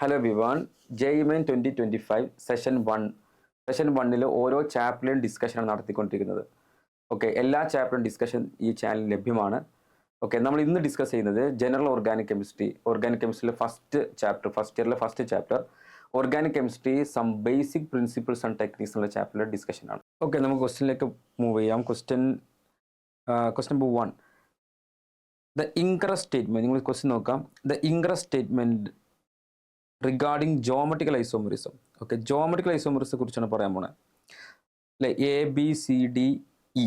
Hello everyone. JEE 2025 session വണ്ണിൽ ഓരോ ചാപ്റ്ററിലും ഡിസ്കഷനാണ് നടത്തിക്കൊണ്ടിരിക്കുന്നത്. ഓക്കെ, എല്ലാ ചാപ്റ്ററും ഡിസ്കഷൻ ഈ ചാനലിൽ ലഭ്യമാണ്. ഓക്കെ, നമ്മൾ ഇന്ന് ഡിസ്കസ് ചെയ്യുന്നത് ജനറൽ ഓർഗാനിക് കെമിസ്ട്രിയിലെ ഫസ്റ്റ് ഇയറിലെ first chapter organic chemistry some basic principles and techniques എന്നുള്ള ചാപ്റ്ററിലെ ഡിസ്കഷനാണ്. ഓക്കെ, നമുക്ക് ക്വസ്റ്റ്യനിലേക്ക് മൂവ് ചെയ്യാം. Question number 1, the incorrect statement. നിങ്ങൾ ക്വസ്റ്റ്യൻ നോക്കാം. The incorrect statement regarding geometrical isomerism. Okay, geometrical ഐസോമറിസത്തെ കുറിച്ചാണ് പറയാൻ പോണത് അല്ലെ. ABCDE.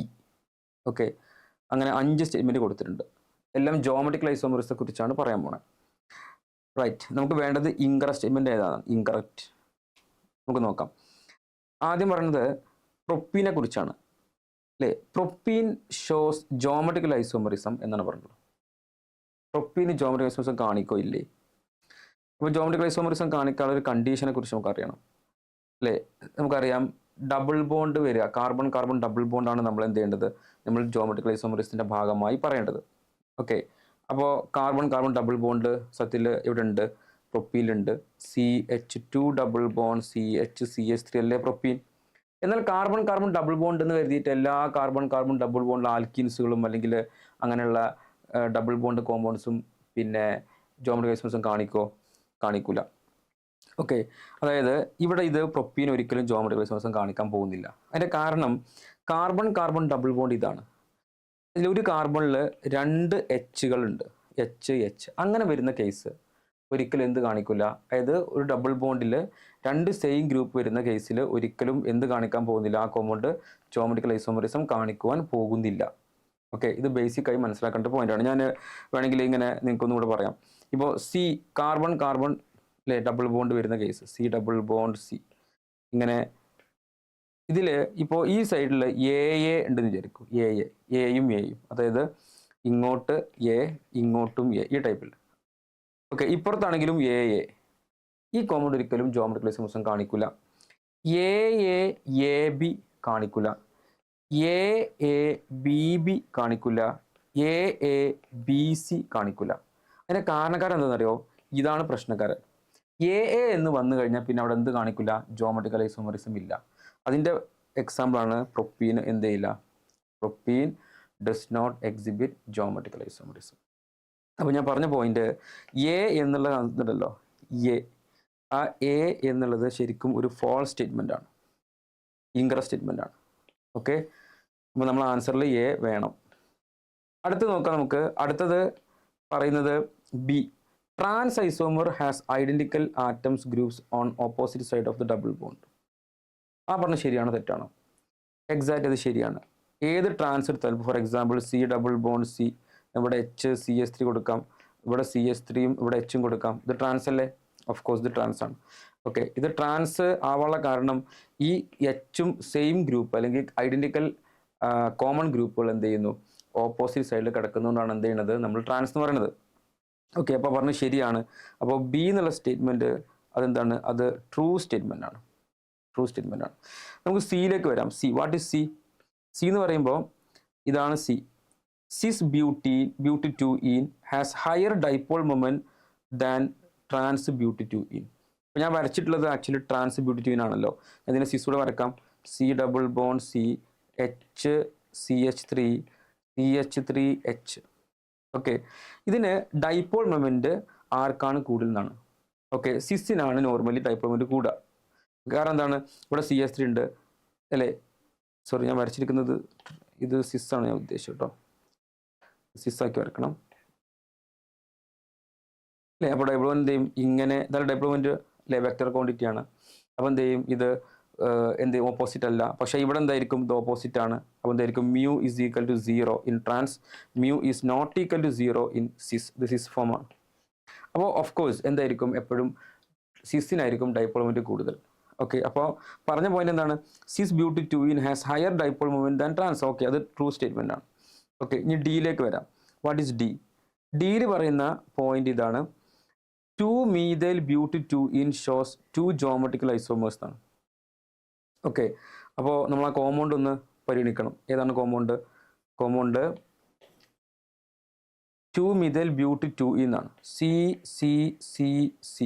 ഓക്കെ, അങ്ങനെ 5 സ്റ്റേറ്റ്മെന്റ് കൊടുത്തിട്ടുണ്ട്. എല്ലാം ജോമെട്രിക്കൽ ഐസോമറിസത്തെ കുറിച്ചാണ് പറയാൻ പോണത്. റൈറ്റ്, നമുക്ക് വേണ്ടത് ഇൻകറസ് സ്റ്റേറ്റ്മെന്റ് ഏതാണ്? ഇൻകറക്റ്റ് നമുക്ക് നോക്കാം. ആദ്യം പറയുന്നത് പ്രൊപ്പീനെ കുറിച്ചാണ് അല്ലേ. പ്രൊപ്പീൻ ഷോസ് ജോമെട്രിക്കൽ ഐസോമറിസം എന്നാണ് പറഞ്ഞത്. പ്രൊപ്പീന് ജോമെട്രിക്കൽ ഐസോമറിസം കാണിക്കോ ഇല്ലേ? അപ്പോൾ ജോമെട്രിക്കൽ ഐസോമറിസം കാണിക്കാനുള്ള ഒരു കണ്ടീഷനെ കുറിച്ച് നമുക്കറിയണം അല്ലേ. നമുക്കറിയാം ഡബിൾ ബോണ്ട് വരിക, കാർബൺ കാർബൺ ഡബിൾ ബോണ്ടാണ് നമ്മൾ എന്ത് ചെയ്യേണ്ടത്, നമ്മൾ ജോമെട്രിക്കൽ ഐസോമറിസത്തിൻ്റെ ഭാഗമായി പറയേണ്ടത്. ഓക്കെ, അപ്പോൾ കാർബൺ കാർബൺ ഡബിൾ ബോണ്ട് സത്യത്തിൽ ഇവിടെ ഉണ്ട്, പ്രൊപ്പീലുണ്ട്. CH2 ഡബിൾ ബോണ്ട് CH3 അല്ലേ പ്രൊപ്പീൻ. എന്നാൽ കാർബൺ കാർബൺ ഡബിൾ ബോണ്ട് എന്ന് കരുതിയിട്ട് എല്ലാ കാർബൺ കാർബൺ ഡബിൾ ബോണ്ട് ആൽക്കീൻസുകളും അല്ലെങ്കിൽ അങ്ങനെയുള്ള ഡബിൾ ബോണ്ട് കോമ്പൗണ്ട്സും പിന്നെ ജോമെട്രിക്കൽ ഐസോമറിസം കാണിക്കൂല. ഓക്കെ, അതായത് ഇവിടെ ഇത് പ്രൊപ്പീൻ ഒരിക്കലും ജോമെട്രിക്കൽ ഐസോമറിസം കാണിക്കാൻ പോകുന്നില്ല. അതിൻ്റെ കാരണം കാർബൺ കാർബൺ ഡബിൾ ബോണ്ട് ഇതാണ്. ഇതിലൊരു കാർബണിൽ 2 എച്ചുകളുണ്ട്, H അങ്ങനെ വരുന്ന കേസ് ഒരിക്കലും എന്ത് കാണിക്കില്ല. അതായത് ഒരു ഡബിൾ ബോണ്ടിൽ 2 സെയിം ഗ്രൂപ്പ് വരുന്ന കേസിൽ ഒരിക്കലും എന്ത് കാണിക്കാൻ പോകുന്നില്ല, ആ കോമ്പൗണ്ട് ജോമെട്രിക്കൽ ഐസോമറിസം കാണിക്കുവാൻ പോകുന്നില്ല. ഓക്കെ, ഇത് ബേസിക്കായി മനസ്സിലാക്കേണ്ട പോയിന്റാണ്. ഞാൻ വേണമെങ്കിൽ ഇങ്ങനെ നിങ്ങൾക്കൊന്നുകൂടെ പറയാം. ഇപ്പോൾ കാർബൺ കാർബൺ അല്ലേ ഡബിൾ ബോണ്ട് വരുന്ന case, C double bond C. ഇങ്ങനെ ഇതിൽ ഇപ്പോൾ ഈ സൈഡിൽ AA ഉണ്ടെന്ന് വിചാരിക്കും. എയും അതായത് ഇങ്ങോട്ട് A ഇങ്ങോട്ടും A, ഈ ടൈപ്പിൽ. ഓക്കെ, ഇപ്പുറത്താണെങ്കിലും AA. ഈ കോമ്പൗണ്ട് ഒരിക്കലും ജോമെട്രിക്കൽ ഐസോമറിസം കാണിക്കില്ല. AAB കാണിക്കില്ല, AABB കാണിക്കില്ല, AABC കാണിക്കില്ല. അതിൻ്റെ കാരണക്കാരൻ എന്താണെന്നറിയോ? ഇതാണ് പ്രശ്നക്കാരൻ. AA എന്ന് വന്നു കഴിഞ്ഞാൽ പിന്നെ അവിടെ എന്ത് കാണിക്കില്ല? ജോമെട്രിക്കൽ ഐസോമറിസം ഇല്ല. അതിൻ്റെ എക്സാമ്പിളാണ് പ്രൊപ്പീൻ. എന്ത് ചെയ്യില്ല? Propene does not exhibit geometrical isomerism. അപ്പോൾ ഞാൻ പറഞ്ഞ പോയിന്റ് A എന്നുള്ള ഉണ്ടല്ലോ, ആ A എന്നുള്ളത് ശരിക്കും ഒരു ഫോൾസ് സ്റ്റേറ്റ്മെൻ്റ് ആണ്, ഇൻകറക്റ്റ് സ്റ്റേറ്റ്മെൻ്റ് ആണ്. ഓക്കെ, അപ്പോൾ നമ്മൾ ആൻസറിൽ A വേണം. അടുത്ത് നോക്കാം നമുക്ക്. അടുത്തത് പറയുന്നത് B. Trans isomer has identical atoms groups on opposite side of the double bond. ആ പറഞ്ഞ ശരിയാണോ തെറ്റാണോ? എക്സാക്റ്റ് അത് ശരിയാണ്. ഏത് ട്രാൻസ് എടുത്താലും, for example C double bond C, ഇവിടെ CH3 കൊടുക്കാം, ഇവിടെ CH3യും ഇവിടെ Hഉം കൊടുക്കാം. ഇത് ട്രാൻസ് അല്ലേ? ഓഫ് കോഴ്സ് ഇത് ട്രാൻസ് ആണ്. ഓക്കെ, ഇത് ട്രാൻസ് ആവാനുള്ള കാരണം ഈ Hഉം സെയിം ഗ്രൂപ്പ് അല്ലെങ്കിൽ ഐഡന്റിക്കൽ കോമൺ ഗ്രൂപ്പുകൾ എന്ത് ചെയ്യുന്നു, ഓപ്പോസിറ്റ് സൈഡിൽ കിടക്കുന്നതുകൊണ്ടാണ് എന്ത് ചെയ്യുന്നത്, നമ്മൾ ട്രാൻസ് എന്ന് പറയുന്നത്. ഓക്കെ, അപ്പോൾ പറഞ്ഞ് ശരിയാണ്. അപ്പോൾ B എന്നുള്ള സ്റ്റേറ്റ്മെൻറ്റ് അതെന്താണ്? അത് ട്രൂ സ്റ്റേറ്റ്മെൻ്റ് ആണ്. നമുക്ക് സിയിലേക്ക് വരാം. വാട്ട് ഈസ് C എന്ന് പറയുമ്പോൾ ഇതാണ് C. Cis butene has higher dipole moment than trans butene. അപ്പോൾ ഞാൻ വരച്ചിട്ടുള്ളത് ആക്ച്വലി ട്രാൻസ് butene ആണല്ലോ. അതിനെ സിസ് കൂടെ വരക്കാം. C double bond C, CH3 CH3H. Okay, ഇതിന് ഡൈപോൾ മൊമെന്റ് ആർക്കാണ് കൂടുതൽ എന്നാണ്. ഓക്കെ, സിസിനാണ് നോർമലി ഡൈപോൾ മൊമെന്റ് കൂടുക. കാരണം എന്താണ്? ഇവിടെ CH3 ഉണ്ട് അല്ലേ. സോറി, ഞാൻ വരച്ചിരിക്കുന്നത് ഇത് സിസ് ആണ് ഞാൻ ഉദ്ദേശിച്ചത് കേട്ടോ. സിസ് ആക്കി വരക്കണം അല്ലേ. അപ്പോൾ ഡൈപോൾമെന്റ് എന്ത് ചെയ്യും? ഇങ്ങനെ ഡൈപോൾമെന്റ് അല്ലേ, വെക്ടർ ക്വാണ്ടിറ്റി ആണ്. അപ്പോൾ എന്ത് ചെയ്യും? ഇത് എന്ത് ചെയ്യും? ഓപ്പോസിറ്റ് അല്ല. പക്ഷേ ഇവിടെ എന്തായിരിക്കും? ഇത് ഓപ്പോസിറ്റ് ആണ്. അപ്പോൾ എന്തായിരിക്കും? mu is equal to 0 in trans, mu is not equal to 0 in cis. ഇത് സിസ് ഫോം ആണ്. അപ്പോൾ ഓഫ് കോഴ്സ് എന്തായിരിക്കും? എപ്പോഴും സിസിനായിരിക്കും ഡൈപോൾ മൊമെന്റ് കൂടുതൽ. ഓക്കെ, അപ്പോൾ പറഞ്ഞ പോയിന്റ് എന്താണ്? Cis butene has higher dipole moment than trans. Okay, അത് ട്രൂ സ്റ്റേറ്റ്മെന്റ് ആണ്. ഓക്കെ, ഇനി ഡിയിലേക്ക് വരാം. What is D? ഡിയിൽ പറയുന്ന പോയിന്റ് ഇതാണ്. 2-methyl butene shows 2 geometrical isomers ആണ്. ഓക്കെ, അപ്പോൾ നമ്മൾ ആ കോമ്പൗണ്ട് ഒന്ന് പരിഗണിക്കണം. ഏതാണ് കോമ്പൗണ്ട്? 2-methyl butene എന്നാണ്. CCCC.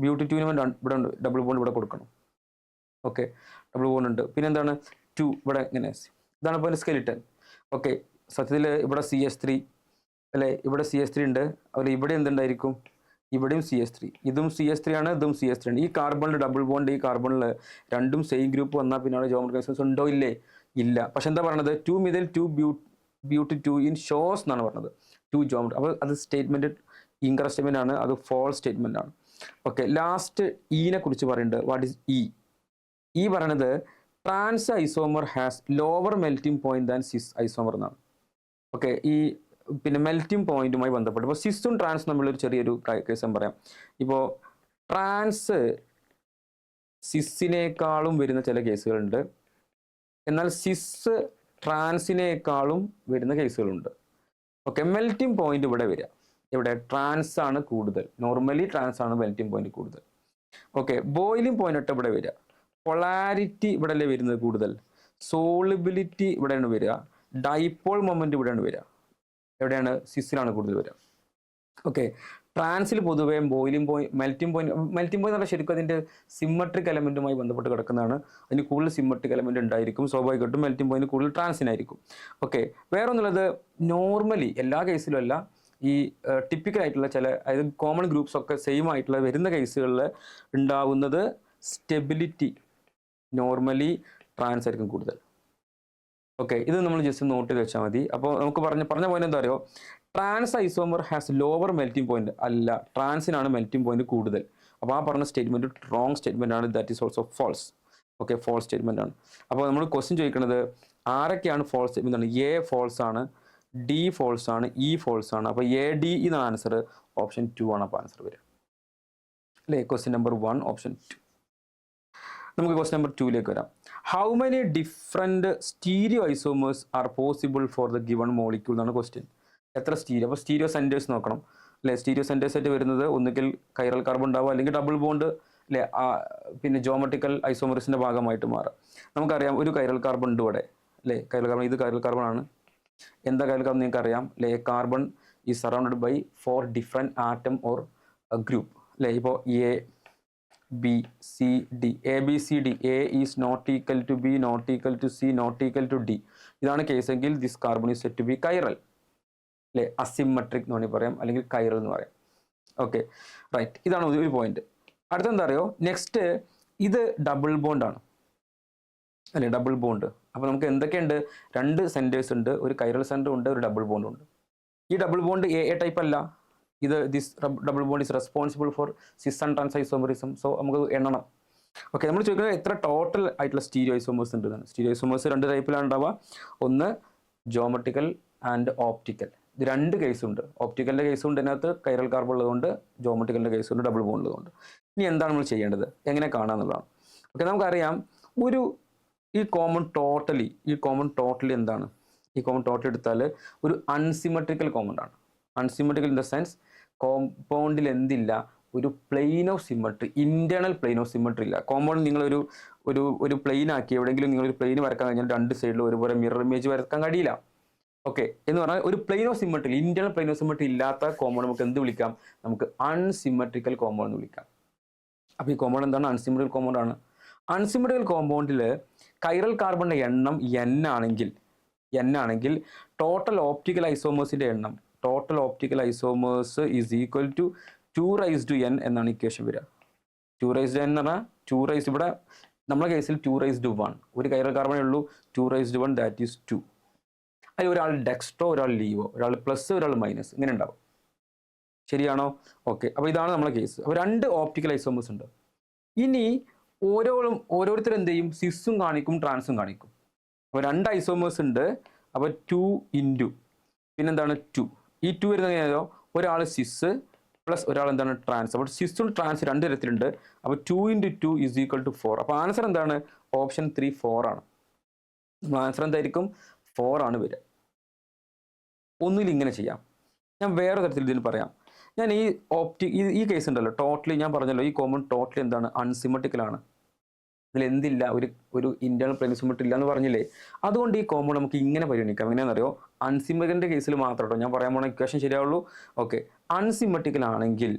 ബ്യൂട്ടി 2 ഇവിടെ ഉണ്ട്, ഡബിൾ ബോണ്ട് ഇവിടെ കൊടുക്കണം. ഓക്കെ, ഡബിൾ ബോണ്ട് ഉണ്ട്. പിന്നെ എന്താണ് 2 ഇവിടെ ഇങ്ങനെ, ഇതാണ് ഇപ്പോൾ സ്കെലിറ്റൻ. ഓക്കെ, സത്യത്തിൽ ഇവിടെ CH3 അല്ലേ, ഇവിടെ CH3 ഉണ്ട്. അതുപോലെ ഇവിടെ എന്തുണ്ടായിരിക്കും, ഇവിടെയും CH3, ഇതും CH3 ആണ്, ഇതും CH3 ആണ്. ഈ കാർബണിൽ ഡബിൾ ബോണ്ട്, ഈ കാർബണിൽ രണ്ടും സെയിം ഗ്രൂപ്പ് വന്നാൽ പിന്നെ അവിടെ ജോമെട്രിക് ഐസോമേഴ്സ് ഉണ്ടോ ഇല്ലേ, ഇല്ല. പക്ഷെ എന്താ പറയുന്നത്, 2 മിഥൈൽ 2 ബ്യൂട്ടി 2 ഇൻ ഷോസ് എന്നാണ് പറഞ്ഞത് 2 ജോമെട്രി. അപ്പോൾ അത് സ്റ്റേറ്റ്മെന്റ് ഇൻകറക്റ്റ് സ്റ്റേറ്റ്മെന്റ് ആണ്, അത് ഫോൾസ് സ്റ്റേറ്റ്മെന്റ് ആണ്. ഓക്കെ, ലാസ്റ്റ് ഇനെ കുറിച്ച് പറയുന്നുണ്ട്. വാട്ട് ഈസ് ഇ പറയണത് trans isomer has lower melting point than cis isomer എന്നാണ്. ഓക്കെ, ഈ പിന്നെ മെൽറ്റിംഗ് പോയിന്റുമായി ബന്ധപ്പെട്ട് ഇപ്പോൾ സിസും ട്രാൻസും തമ്മിലൊരു ചെറിയൊരു കേസ് പറയാം. ഇപ്പോൾ ട്രാൻസ് സിസിനേക്കാളും വരുന്ന ചില കേസുകളുണ്ട്, എന്നാൽ സിസ് ട്രാൻസിനേക്കാളും വരുന്ന കേസുകളുണ്ട്. ഓക്കെ, മെൽറ്റിംഗ് പോയിന്റ് ഇവിടെ വരിക, ഇവിടെ ട്രാൻസ് ആണ് കൂടുതൽ, നോർമലി ട്രാൻസ് ആണ് മെൽറ്റിംഗ് പോയിന്റ് കൂടുതൽ. ഓക്കെ, ബോയിലിംഗ് പോയിന്റ് ഒട്ട് ഇവിടെ വരിക, പൊളാരിറ്റി ഇവിടെ അല്ലേ വരുന്നത് കൂടുതൽ, സോളിബിലിറ്റി ഇവിടെയാണ് വരിക, ഡൈപോൾ മൊമെന്റ് ഇവിടെയാണ് വരിക, എവിടെയാണ്, സിസിലാണ് കൂടുതൽ വരിക. ഓക്കെ, ട്രാൻസിൽ പൊതുവേ ബോയിലിംഗ് പോയിന്റ്, മെൽറ്റിംഗ് പോയിന്റ് പറഞ്ഞാൽ ശരിക്കും അതിൻ്റെ സിമ്മട്രിക് എലമെന്റുമായി ബന്ധപ്പെട്ട് കിടക്കുന്നതാണ്. അതിന് കൂടുതൽ സിമ്മട്രിക് എലമെന്റ് ഉണ്ടായിരിക്കും, സ്വാഭാവികമായിട്ടും മെൽറ്റിംഗ് പോയിന്റ് കൂടുതൽ ട്രാൻസിനായിരിക്കും. ഓക്കെ, വേറെ ഒന്നുള്ളത് നോർമലി എല്ലാ കേസിലും അല്ല, ഈ ടിപ്പിക്കൽ ആയിട്ടുള്ള ചില, അതായത് കോമൺ ഗ്രൂപ്പ്സ് ഒക്കെ സെയിം ആയിട്ടുള്ള വരുന്ന കേസുകളിൽ ഉണ്ടാവുന്നത് സ്റ്റെബിലിറ്റി നോർമലി ട്രാൻസ് ആയിരിക്കും കൂടുതൽ. ഓക്കെ, ഇത് നമ്മൾ ജസ്റ്റ് നോട്ട് ചെയ്ത് വെച്ചാൽ മതി. അപ്പോൾ നമുക്ക് പറഞ്ഞ പോയിന്റ് എന്താ പറയുക, trans isomer has lower melting point, അല്ല, ട്രാൻസിനാണ് മെൽറ്റിംഗ് പോയിന്റ് കൂടുതൽ. അപ്പോൾ ആ പറഞ്ഞ സ്റ്റേറ്റ്മെന്റ് റോങ് സ്റ്റേറ്റ്മെന്റ് ആണ്, that is also false. Okay, false statement ആണ്. അപ്പോൾ നമ്മൾ ക്വസ്റ്റ്യൻ ചോദിക്കുന്നത് ആരൊക്കെയാണ് ഫോൾസ് സ്റ്റേറ്റ്മെന്റ് ആണ്. എ ഫോൾസ് ആണ്, ഡി ഫോൾസ് ആണ്, ഇ ഫോൾസ് ആണ്. അപ്പോൾ AD എന്നാണ് ആൻസർ, ഓപ്ഷൻ 2 ആണ് അപ്പോൾ ആൻസർ വരിക അല്ലേ. Question number 1 option 2. നമുക്ക് ക്വസ്റ്റ്യൻ നമ്പർ 2ലേക്ക് വരാം. How many different stereo isomers R possible for the given molecule എന്നാണ് ക്വസ്റ്റ്യൻ. എത്ര സ്റ്റീരിയോ, അപ്പോൾ സ്റ്റീരിയോ സെൻറ്റേഴ്സ് നോക്കണം അല്ലേ. സ്റ്റീരിയോ സെൻറ്റേഴ്സ് ആയിട്ട് വരുന്നത് ഒന്നുകിൽ കൈറൽ കാർബൺ ഉണ്ടാവുക, അല്ലെങ്കിൽ ഡബിൾ ബോണ്ട് അല്ലേ, പിന്നെ ജോമെട്രിക്കൽ ഐസോമറിസിൻ്റെ ഭാഗമായിട്ട് മാറാം. നമുക്കറിയാം ഒരു കൈറൽ കാർബൺ ഉണ്ട് ഇവിടെ അല്ലേ, കൈറൽ കാർബൺ, ഇത് കൈറൽ കാർബൺ ആണ്. എന്താ കൈറൽ കാർബൺ നിങ്ങൾക്ക് അറിയാം അല്ലേ, carbon is surrounded by 4 different atom or group അല്ലേ. ഇപ്പോൾ ABCD, ABCD, A is not equal to B, not equal to C, not equal to D. ഇതാണ് കേസെങ്കിൽ this carbon is said to be chiral അല്ലേ, asymmetric എന്ന് വേണമെങ്കിൽ പറയാം, അല്ലെങ്കിൽ chiral എന്ന് പറയാം. ഓക്കെ, റൈറ്റ്, ഇതാണ് ഒരു പോയിന്റ്. അടുത്തെന്താ അറിയോ, നെക്സ്റ്റ് ഇത് ഡബിൾ ബോണ്ട് ആണ് അല്ലേ, ഡബിൾ ബോണ്ട്. അപ്പോൾ നമുക്ക് എന്തൊക്കെയുണ്ട്, 2 സെൻറ്റേഴ്സ് ഉണ്ട്, ഒരു കൈറൽ സെൻറ്റർ ഉണ്ട്, ഒരു ഡബിൾ ബോണ്ട് ഉണ്ട്. ഈ ഡബിൾ ബോണ്ട് A ടൈപ്പ് അല്ല, ഇത് this double bond is responsible for cis and trans isomerism. So നമുക്ക് എണ്ണണം. ഓക്കെ, നമ്മൾ ചോദിക്കുന്നത് എത്ര ടോട്ടൽ ആയിട്ടുള്ള സ്റ്റീരിയോ ഐസോമേഴ്സ് ഉണ്ട് എന്നാണ്. സ്റ്റീരിയോ ഐസോമേഴ്സ് 2 ടൈപ്പിലാണ് ഉണ്ടാവുക, ഒന്ന് ജോമെട്രിക്കൽ ആൻഡ് ഓപ്റ്റിക്കൽ. ഇത് 2 കേസുണ്ട്, ഓപ്റ്റിക്കലിൻ്റെ കേസുണ്ട്, ഇതിനകത്ത് കൈറൽ കാർബൺ ഉള്ളതുകൊണ്ട്, ജോമെട്രിക്കലിൻ്റെ കേസുണ്ട്, ഡബിൾ ബോണ്ട് ഉള്ളതുകൊണ്ട്. ഇനി എന്താണ് നമ്മൾ ചെയ്യേണ്ടത്, എങ്ങനെ കാണാമെന്നുള്ളതാണ്. ഓക്കെ, നമുക്കറിയാം ഈ കോമൺ ടോട്ടലി എന്താണ്, ഈ കോമൺ ടോട്ടൽ എടുത്താൽ ഒരു അൺസിമെട്രിക്കൽ കോമൺ ആണ്. അൺസിമെട്രിക്കൽ ഇൻ ദ സെൻസ് കോമ്പൗണ്ടിൽ എന്തില്ല, ഒരു plain of symmetry, internal plain of symmetry ഇല്ല. കോമ്പൗണ്ട് നിങ്ങളൊരു ഒരു പ്ലെയിൻ ആക്കി എവിടെയെങ്കിലും നിങ്ങളൊരു പ്ലെയിൻ വരക്കാൻ കഴിഞ്ഞാൽ 2 സൈഡിലും ഒരുപോലെ മിറർ ഇമേജ് വരക്കാൻ കഴിയില്ല. ഓക്കെ, എന്ന് പറഞ്ഞാൽ ഒരു plain of symmetry, internal plain of symmetry ഇല്ലാത്ത കോമ്പൗണ്ട് നമുക്ക് എന്ത് വിളിക്കാം, നമുക്ക് അൺസിമെട്രിക്കൽ കോമ്പൗണ്ട് എന്ന് വിളിക്കാം. അപ്പോൾ ഈ കോമ്പൗണ്ട് എന്താണ്, അൺസിമെട്രിക്കൽ കോമ്പൗണ്ട് ആണ്. അൺസിമെട്രിക്കൽ കോമ്പൗണ്ടിൽ കൈറൽ കാർബണിൻ്റെ എണ്ണം n ആണെങ്കിൽ ടോട്ടൽ ഓപ്റ്റിക്കൽ ഐസോമേഴ്സിൻ്റെ എണ്ണം, total optical isomers is equal to 2n എന്നാണ് ഇക്വേഷൻ വരിക. 2n എന്ന് പറഞ്ഞാൽ 2 ഇവിടെ നമ്മുടെ കേസിൽ 2(1), ഒരു കൈറൽ കാർബണേ ഉള്ളൂ, 2(1), ദാറ്റ് ഈസ് 2. അതിൽ ഒരാൾ ഡെക്സ്ട്രോ, ഒരാൾ ലീവോ, ഒരാൾ പ്ലസ്, ഒരാൾ മൈനസ്, ഇങ്ങനെ ഉണ്ടാവും. ശരിയാണോ? ഓക്കെ, അപ്പോൾ ഇതാണ് നമ്മളെ കേസ്. അപ്പോൾ 2 ഓപ്റ്റിക്കൽ ഐസോമേഴ്സ് ഉണ്ട്. ഇനി ഓരോരുത്തരും എന്ത് ചെയ്യും, സിസും കാണിക്കും, ട്രാൻസും കാണിക്കും. അപ്പോൾ 2 ഐസോമേഴ്സ് ഉണ്ട്, അപ്പോൾ 2 ഇൻറ്റു പിന്നെന്താണ് 2. ഈ 2 വരുന്നത് എങ്ങനെയാണോ, ഒരാൾ സിസ് പ്ലസ് ഒരാൾ എന്താണ് ട്രാൻസ്. അപ്പോൾ സിസും ട്രാൻസ് 2 തരത്തിലുണ്ട്. അപ്പോൾ 2 × 2 ഈസ് ഈക്വൽ ടു 4. അപ്പോൾ ആൻസർ എന്താണ്, ഓപ്ഷൻ 3 4 ആണ്. ആൻസർ എന്തായിരിക്കും, 4 ആണ് വരിക. ഒന്നുമില്ല, ഇങ്ങനെ ചെയ്യാം. ഞാൻ വേറെ തരത്തിൽ ഇതിന് പറയാം. ഞാൻ ഈ കേസ് ഉണ്ടല്ലോ, ടോട്ടലി ഞാൻ പറഞ്ഞല്ലോ, ഈ കോമൺ ടോട്ടലി എന്താണ്, അൺസിമെട്രിക്കലാണ്. ഇതിൽ എന്തില്ല, ഒരു ഇന്റേണൽ പ്ലെയിൻ സിമെട്രി ഇല്ല എന്ന് പറഞ്ഞില്ലേ. അതുകൊണ്ട് ഈ കോമ്പൗണ്ട് നമുക്ക് ഇങ്ങനെ പരിഗണിക്കാം. എങ്ങനെയാണെന്നറിയോ, അൺസിമെട്രിക്കലിൻ്റെ കേസിൽ മാത്രം കേട്ടോ ഞാൻ പറയാൻ പോണ ഇക്വേഷൻ ശരിയാവുള്ളൂ. ഓക്കെ, അൺസിമെട്രിക്കൽ ആണെങ്കിൽ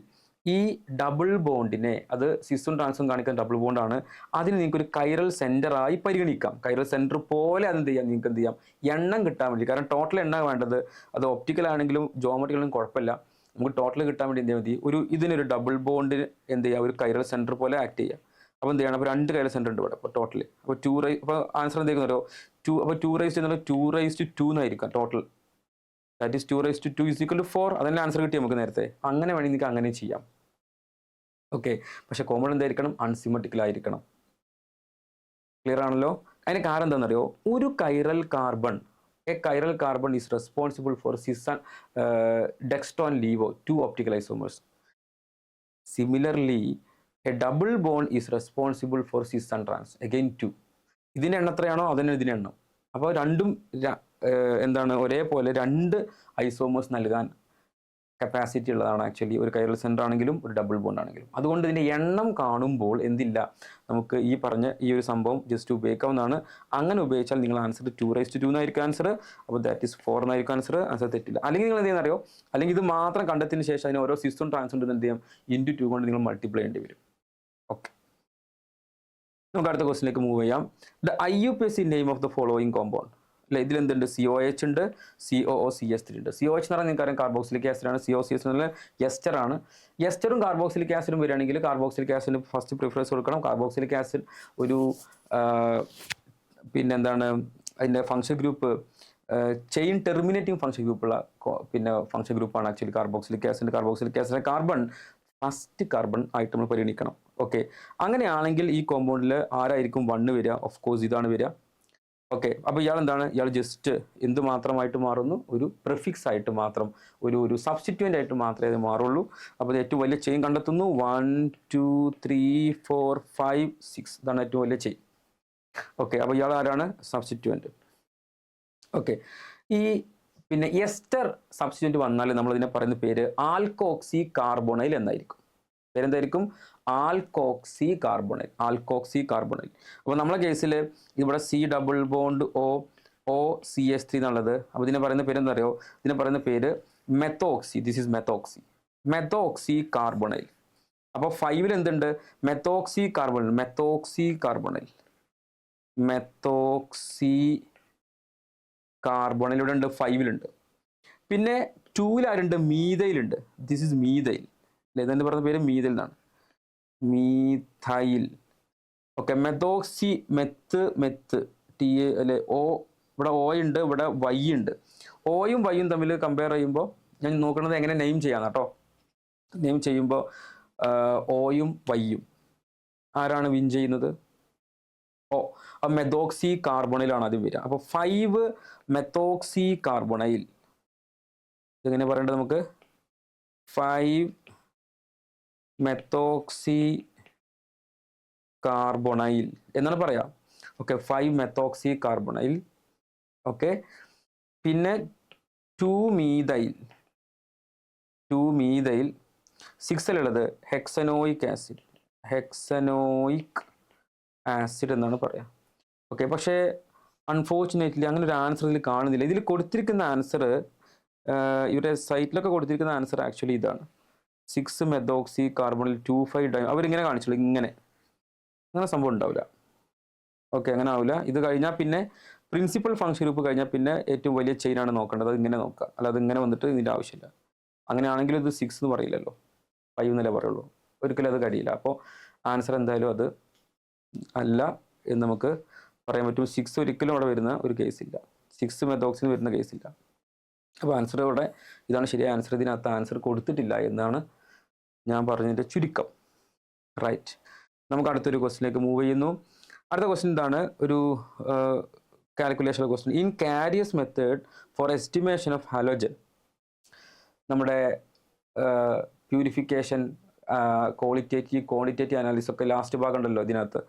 ഈ ഡബിൾ ബോണ്ടിനെ, അത് സിസും ട്രാൻസും കാണിക്കുന്ന ഡബിൾ ബോണ്ടാണ്, അതിന് നിങ്ങൾക്ക് ഒരു കൈറൽ സെന്ററായി പരിഗണിക്കാം. കൈറൽ സെന്റർ പോലെ അത് എന്ത് ചെയ്യാം, നിങ്ങൾക്ക് എന്ത് ചെയ്യാം, എണ്ണം കിട്ടാൻ വേണ്ടി. കാരണം ടോട്ടൽ എണ്ണ വേണ്ടത്, അത് ഒപ്റ്റിക്കൽ ആണെങ്കിലും ജോമെട്രിക്കലും കുഴപ്പമില്ല, നമുക്ക് ടോട്ടൽ കിട്ടാൻ വേണ്ടി എന്ത് ചെയ്യാൻ മതി, ഇതിനൊരു ഡബിൾ ബോണ്ട് എന്ത് ചെയ്യുക, ഒരു കൈറൽ സെന്റർ പോലെ ആക്ട് ചെയ്യുക. അപ്പോൾ എന്ത് ചെയ്യണം, അപ്പോൾ 2 കൈറൽ സെന്റർ ഉണ്ട് ഇവിടെ. അപ്പോൾ ടോട്ടൽ അപ്പോൾ അപ്പോൾ ആൻസർ എന്തെങ്കിലും അപ്പോൾ 2 എന്നായിരിക്കാം total. That is 2 is equal to 4. അതന്നെ ആൻസർ കിട്ടി നമുക്ക് നേരത്തെ. അങ്ങനെ വേണമെങ്കിൽ നിങ്ങൾക്ക് അങ്ങനെ ചെയ്യാം. ഓക്കെ, പക്ഷെ കോമൺ എന്തായിരിക്കണം, അൺസിമെട്രിക്കൽ ആയിരിക്കണം. ക്ലിയർ ആണല്ലോ. അതിന് കാരണം എന്താണെന്നറിയോ, ഒരു chiral carbon, a chiral carbon is responsible for cis and dextro laevo 2 optical isomers. Similarly a double bond is responsible for cis and trans, again 2. ഇതിൻ്റെ എണ്ണം എത്രയാണോ അതന്നെ ഇതിൻ്റെ എണ്ണം. അപ്പോൾ രണ്ടും എന്താണ്, ഒരേപോലെ 2 ഐസോമേഴ്സ് നൽകാൻ കപ്പാസിറ്റി ഉള്ളതാണ് ആക്ച്വലി ഒരു കൈറൽ സെന്റർ ആണെങ്കിലും ഒരു ഡബിൾ ബോണ്ട് ആണെങ്കിലും. അതുകൊണ്ട് ഇതിൻ്റെ എണ്ണം കാണുമ്പോൾ എന്തില്ല, നമുക്ക് ഈ പറഞ്ഞ ഈ ഒരു സംഭവം ജസ്റ്റ് ഉപയോഗിക്കാവുന്നതാണ്. അങ്ങനെ ഉപയോഗിച്ചാൽ നിങ്ങൾ ആൻസർ 2 എന്നായിരിക്കും ആൻസർ. അപ്പോൾ ദാറ്റ് ഈസ് 4 എന്നായിരിക്കും ആൻസർ. ആൻസർ തെറ്റില്ല. അല്ലെങ്കിൽ നിങ്ങൾ എന്ത് ചെയ്യുന്നറിയോ, അല്ലെങ്കിൽ ഇത് മാത്രം കണ്ടെത്തിയതിന് ശേഷം അതിന് ഓരോ സിസും ട്രാൻസും എന്ത് ചെയ്യാം, ഇൻറ്റു 2 കൊണ്ട് നിങ്ങൾ മൾട്ടിപ്ലൈ ചെയ്യേണ്ടി വരും. ഓക്കെ, നമുക്ക് അടുത്ത ക്വസ്റ്റിലേക്ക് മൂവ് ചെയ്യാം. The IUPAC name of the following compound. അല്ലെ, ഇതിലെന്തുണ്ട്, COH ഉണ്ട്, COOCH3 ഉണ്ട്. COH എന്ന് പറഞ്ഞാൽ നിങ്ങൾക്കറിയാം കാർബോക്സിലിക് ആസിഡ് ആണ്. COCH എന്ന് പറഞ്ഞാൽ എസ്റ്റർ ആണ്. എസ്റ്ററും കാർബോക്സിലിക് ആസിഡും വരികയാണെങ്കിൽ കാർബോക്സിലിക് ആസിഡിന് ഫസ്റ്റ് പ്രിഫറൻസ് കൊടുക്കണം. കാർബോക്സിലിക് ആസിഡ് ഒരു പിന്നെന്താണ് അതിൻ്റെ function group, chain terminating function ഗ്രൂപ്പുള്ള ഫംഗ്ഷൻ ഗ്രൂപ്പാണ് actually carboxylic acid. Carboxylic acid carbon first carbon ആയിട്ട് നമ്മൾ പരിഗണിക്കണം. ഓക്കെ, അങ്ങനെയാണെങ്കിൽ ഈ കോമ്പൗണ്ടിൽ ആരായിരിക്കും 1 വരിക? ഓഫ് കോഴ്സ് ഇതാണ് വരിക. ഓക്കെ, അപ്പോൾ ഇയാൾ എന്താണ്, ഇയാൾ ജസ്റ്റ് എന്ത് മാത്രമായിട്ട് മാറുന്നു, ഒരു പ്രിഫിക്സ് ആയിട്ട് മാത്രം, ഒരു സബ്സ്റ്റിറ്റ്യൂൻ്റ് ആയിട്ട് മാത്രമേ അത് മാറുള്ളൂ. അപ്പോൾ ഇത് ഏറ്റവും വലിയ ചെയിൻ കണ്ടെത്തുന്നു. 1 2 3 4 5 6 ഇതാണ് ഏറ്റവും വലിയ ചെയിൻ. ഓക്കെ, അപ്പോൾ ഇയാൾ ആരാണ്, സബ്സ്റ്റിറ്റ്യൂൻ്റ്. ഓക്കെ, ഈ പിന്നെ എസ്റ്റർ സബ്സ്റ്റിറ്റ്യൂൻ്റ് വന്നാൽ നമ്മൾ ഇതിനെ പറയുന്ന പേര് ആൽക്കോക്സി കാർബോണൈൽ എന്നായിരിക്കും. പേരെന്തായിരിക്കും, ആൽക്കോക്സി കാർബോണൈൽ. Alkoxy carbonyl. അപ്പോൾ നമ്മളെ കേസിൽ ഇവിടെ C ഡബിൾ ബോണ്ട് OCH3 എന്നുള്ളത്. അപ്പോൾ ഇതിനെ പറയുന്ന പേര് എന്താ അറിയോ, ഇതിനെ പറയുന്ന പേര് methoxy. This is methoxy, methoxy carbonyl. അപ്പോൾ 5 എന്തുണ്ട്, methoxy carbonyl, methoxy carbonyl, methoxy carbonyl ഇവിടെ ഉണ്ട്, 5 പിന്നെ 2 ആരുണ്ട്, മീതയിലുണ്ട്. This is methyl. ഇതെന്ന് പറയുന്ന പേര് മീതൈൽ എന്നാണ്, methyl. Okay, methoxy, meth T അല്ലെ, ഇവിടെ O ഉണ്ട്, ഇവിടെ Y ഉണ്ട്. ഓയും വൈയും തമ്മിൽ കമ്പയർ ചെയ്യുമ്പോൾ ഞാൻ നോക്കുന്നത് എങ്ങനെ നെയിം ചെയ്യാന്ന് കേട്ടോ. നെയിം ചെയ്യുമ്പോൾ ഓയും വൈയും ആരാണ് വിൻ ചെയ്യുന്നത്, മെത്തോക്സി കാർബോണൈലാണ് ആദ്യം വരിക. അപ്പോൾ 5 മെത്തോക്സി കാർബോണൈൽ. ഇതെങ്ങനെ പറയേണ്ടത് നമുക്ക്, 5 മെത്തോക്സി കാർബോണൈൽ എന്നാണ് പറയാം. Okay, 5 methoxy carbonyl. ഓക്കെ, പിന്നെ 2 methyl, 6 hexanoic acid, hexanoic acid എന്നാണ് പറയാം. ഓക്കെ, പക്ഷേ അൺഫോർച്ചുനേറ്റ്ലി അങ്ങനെ ഒരു ആൻസർ ഇതിൽ കാണുന്നില്ല. ഇതിൽ കൊടുത്തിരിക്കുന്ന ആൻസർ, ഇവരുടെ സൈറ്റിലൊക്കെ കൊടുത്തിരിക്കുന്ന ആൻസർ ആക്ച്വലി ഇതാണ്, 6 മെത്തോക്സി കാർബോണിൽ 2,5 ഡൈ. അവരിങ്ങനെ കാണിച്ചുള്ളൂ, ഇങ്ങനെ സംഭവം ഉണ്ടാവില്ല. ഓക്കെ, അങ്ങനെ ആവില്ല. ഇത് കഴിഞ്ഞാൽ പിന്നെ പ്രിൻസിപ്പൽ ഫംഗ്ഷൻ ഗ്രൂപ്പ് കഴിഞ്ഞാൽ പിന്നെ ഏറ്റവും വലിയ ചെയിനാണ് നോക്കേണ്ടത്. അത് ഇങ്ങനെ നോക്കുക, അല്ലാതെ ഇങ്ങനെ വന്നിട്ട് ഇതിൻ്റെ ആവശ്യമില്ല. അങ്ങനെയാണെങ്കിൽ ഇത് 6 എന്ന് പറയില്ലല്ലോ, 5 എന്നല്ലേ പറയുള്ളൂ. ഒരിക്കലും അത് കഴിയില്ല. അപ്പോൾ ആൻസർ എന്തായാലും അത് അല്ല എന്ന് നമുക്ക് പറയാൻ പറ്റും. 6 ഒരിക്കലും അവിടെ വരുന്ന ഒരു കേസില്ല, 6 മെത്തോക്സിന് വരുന്ന കേസില്ല. അപ്പോൾ ആൻസർ ഇവിടെ ഇതാണ് ശരിയായ ആൻസർ. ഇതിനകത്ത് ആൻസർ കൊടുത്തിട്ടില്ല എന്നാണ് ഞാൻ പറഞ്ഞതിൻ്റെ ചുരുക്കം. റൈറ്റ്, നമുക്ക് അടുത്തൊരു ക്വസ്റ്റിലേക്ക് മൂവ് ചെയ്യുന്നു. അടുത്ത ക്വസ്റ്റ്യൻ ഇതാണ്, ഒരു calculation question. In carriers method for estimation of halogen, നമ്മുടെ പ്യൂരിഫിക്കേഷൻ, ക്വാണ്ടിറ്റേറ്റീവ് അനാലിസിസ് ഒക്കെ ലാസ്റ്റ് ഭാഗം ഉണ്ടല്ലോ ഇതിനകത്ത്,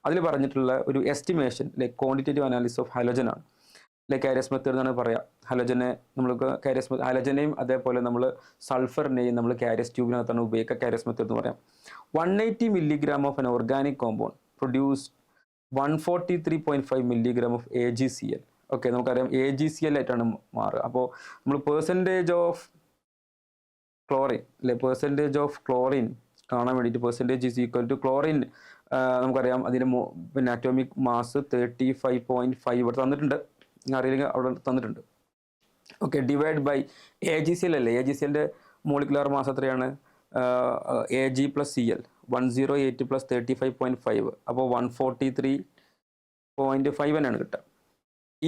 അതിൽ പറഞ്ഞിട്ടുള്ള ഒരു estimation like quantitative analysis of halogen ആണ്, ലൈക്ക് കാരിയസ് മെത്തേഡ് എന്നാണ് പറയാം. ഹാലോജനെ നമ്മൾക്ക് ഹാലോജനെയും അതേപോലെ നമ്മൾ സൾഫറിനെയും നമ്മൾ കാരിയസ് ട്യൂബിനകത്താണ് ഉപയോഗിക്കുക. കാരിയസ് മെത്തേഡ് എന്ന് പറയാം. 180 milligram of an organic compound produce 143.5 milligram of AgCl. Okay, നമുക്കറിയാം AgCl ആയിട്ടാണ് മാറുക. അപ്പോൾ നമ്മൾ പെർസെൻറ്റേജ് ഓഫ് ക്ലോറിൻ അല്ലെ, പെർസെൻറ്റേജ് ഓഫ് ക്ലോറിൻ കാണാൻ വേണ്ടിയിട്ട് percentage is equal to chlorine നമുക്കറിയാം അതിന് പിന്നെ അറ്റോമിക് മാസ് 35.5 ഇവിടെ തന്നിട്ടുണ്ട്, അറിയില്ലെങ്കിൽ അവിടെ തന്നിട്ടുണ്ട്. ഓക്കെ, ഡിവൈഡ് ബൈ AgCl അല്ലേ, AgClൻ്റെ മോളിക്കുലർ മാസ് എത്രയാണ്, Ag പ്ലസ് Cl 108 പ്ലസ് 35.5, അപ്പോൾ 143.5 തന്നെയാണ് കിട്ടുക.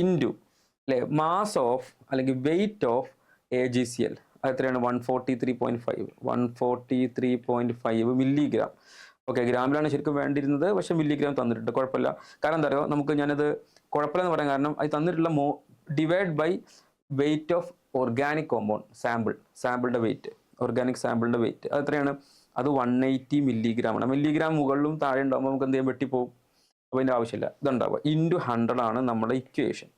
ഇൻറ്റു അല്ലേ മാസ് ഓഫ് അല്ലെങ്കിൽ വെയിറ്റ് ഓഫ് AgCl അത് എത്രയാണ് 143.5 മില്ലിഗ്രാം. ഓക്കെ, ഗ്രാമിലാണ് ശരിക്കും വേണ്ടിയിരുന്നത്, പക്ഷേ മില്ലിഗ്രാം തന്നിട്ടുണ്ട്, കുഴപ്പമില്ല. കാരണം എന്താ പറയുക, നമുക്ക് ഞാനത് കുഴപ്പമില്ലെന്ന് പറയാൻ കാരണം അത് തന്നിട്ടുള്ള divide by weight of organic compound സാമ്പിളിൻ്റെ വെയിറ്റ്, ഓർഗാനിക് സാമ്പിളിൻ്റെ വെയിറ്റ് അത് എത്രയാണ്, അത് 180 മില്ലിഗ്രാമാണ്. മില്ലിഗ്രാം മുകളിലും താഴെ ഉണ്ടാകുമ്പോൾ നമുക്ക് എന്ത് ചെയ്യാൻ വെട്ടിപ്പോവും, അപ്പോൾ അതിൻ്റെ ആവശ്യമില്ല. ഇതുണ്ടാവുക ഇൻറ്റു 100 ആണ് നമ്മുടെ ഇക്വേഷൻ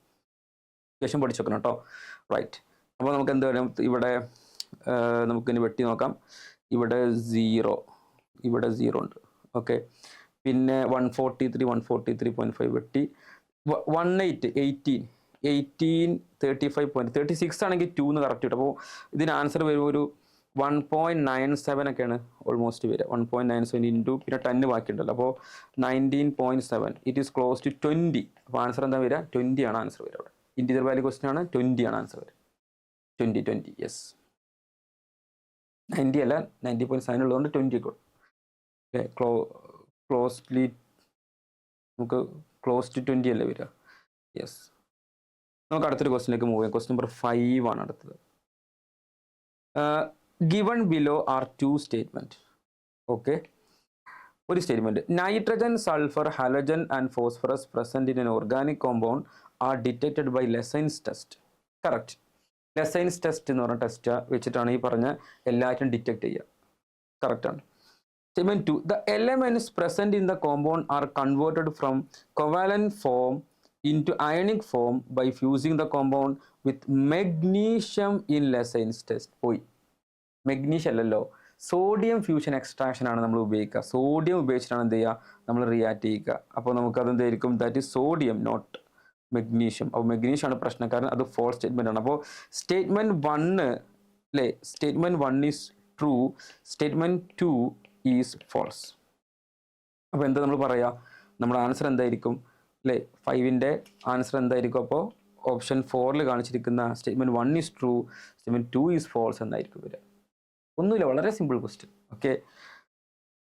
പഠിച്ചു വെക്കണം കേട്ടോ. റൈറ്റ്, അപ്പോൾ നമുക്ക് എന്ത് പറയാം, ഇവിടെ നമുക്കിനി വെട്ടി നോക്കാം. ഇവിടെ 0 ഉണ്ട്. ഓക്കെ, പിന്നെ 143.5 വെട്ടി 35.36 ആണെങ്കിൽ 2 എന്ന് കറക്റ്റ് കിട്ടും. അപ്പോൾ ഇതിന് ആൻസർ വരും ഒരു 1.97 ഒക്കെയാണ് ഓൾമോസ്റ്റ് വരിക. 1.97 ഇൻറ്റു പിന്നെ 10 ബാക്കിയുണ്ടല്ലോ, അപ്പോൾ 19.7. It is close to 20. അപ്പോൾ ആൻസർ എന്താ വരിക, 20 ആണ് ആൻസർ വരിക. അവിടെ ഇൻറ്റീരിയർ വാല്യൂ ക്വസ്റ്റ്യൻ ആണ്, 20 ആണ് ആൻസർ വരിക. 20 യെസ്, 90 അല്ല 90.7 ഉള്ളതുകൊണ്ട് 20 കൊടുക്കും. ഓക്കെ, ക്ലോസ്ലി നമുക്ക് ക്ലോസ് ടു 20 അല്ലേ വരിക. യെസ്, നമുക്ക് അടുത്തൊരു ക്വസ്റ്റിനിലേക്ക് മൂവ് ചെയ്യാം. ക്വസ്റ്റ്യൻ നമ്പർ 5 ആണ് അടുത്തത്. Given below are 2 statement. Okay, ഒരു statement, nitrogen, sulphur, halogen and phosphorus present in an organic compound are detected by Lassaigne's test. Correct, Lassaigne's test എന്ന് പറഞ്ഞ ടെസ്റ്റ് വെച്ചിട്ടാണ് ഈ പറഞ്ഞ എല്ലാറ്റും ഡിറ്റക്ട് ചെയ്യുക. കറക്റ്റാണ്. Statement 2. The elements present in the compound are converted from covalent form into ionic form by fusing the compound with magnesium in Lessons test. പോയി, magnesium അല്ലല്ലോ, sodium fusion extraction ആണ് നമ്മൾ ഉപയോഗിക്കുക. സോഡിയം ഉപയോഗിച്ചിട്ടാണ് എന്ത് ചെയ്യുക, നമ്മൾ റിയാക്ട് ചെയ്യുക. അപ്പോൾ നമുക്കത് എന്തായിരിക്കും, that is sodium not magnesium. അപ്പോൾ മെഗ്നീഷ്യം ആണ് പ്രശ്നക്കാരൻ, അത് ഫോൾസ് സ്റ്റേറ്റ്മെൻ്റ് ആണ്. അപ്പോൾ സ്റ്റേറ്റ്മെൻറ്റ് 1 അല്ലേ, statement 1 is true, statement 2 is false. അപ്പോൾ എന്താ നമ്മൾ പറയുക, നമ്മുടെ ആൻസർ എന്തായിരിക്കും അല്ലേ, 5ൻ്റെ ആൻസർ എന്തായിരിക്കും, അപ്പോൾ ഓപ്ഷൻ 4 കാണിച്ചിരിക്കുന്ന statement 1 is true, statement 2 is false എന്നായിരിക്കും വരിക. ഒന്നുമില്ല, വളരെ സിമ്പിൾ ക്വസ്റ്റ്യൻ. ഓക്കെ,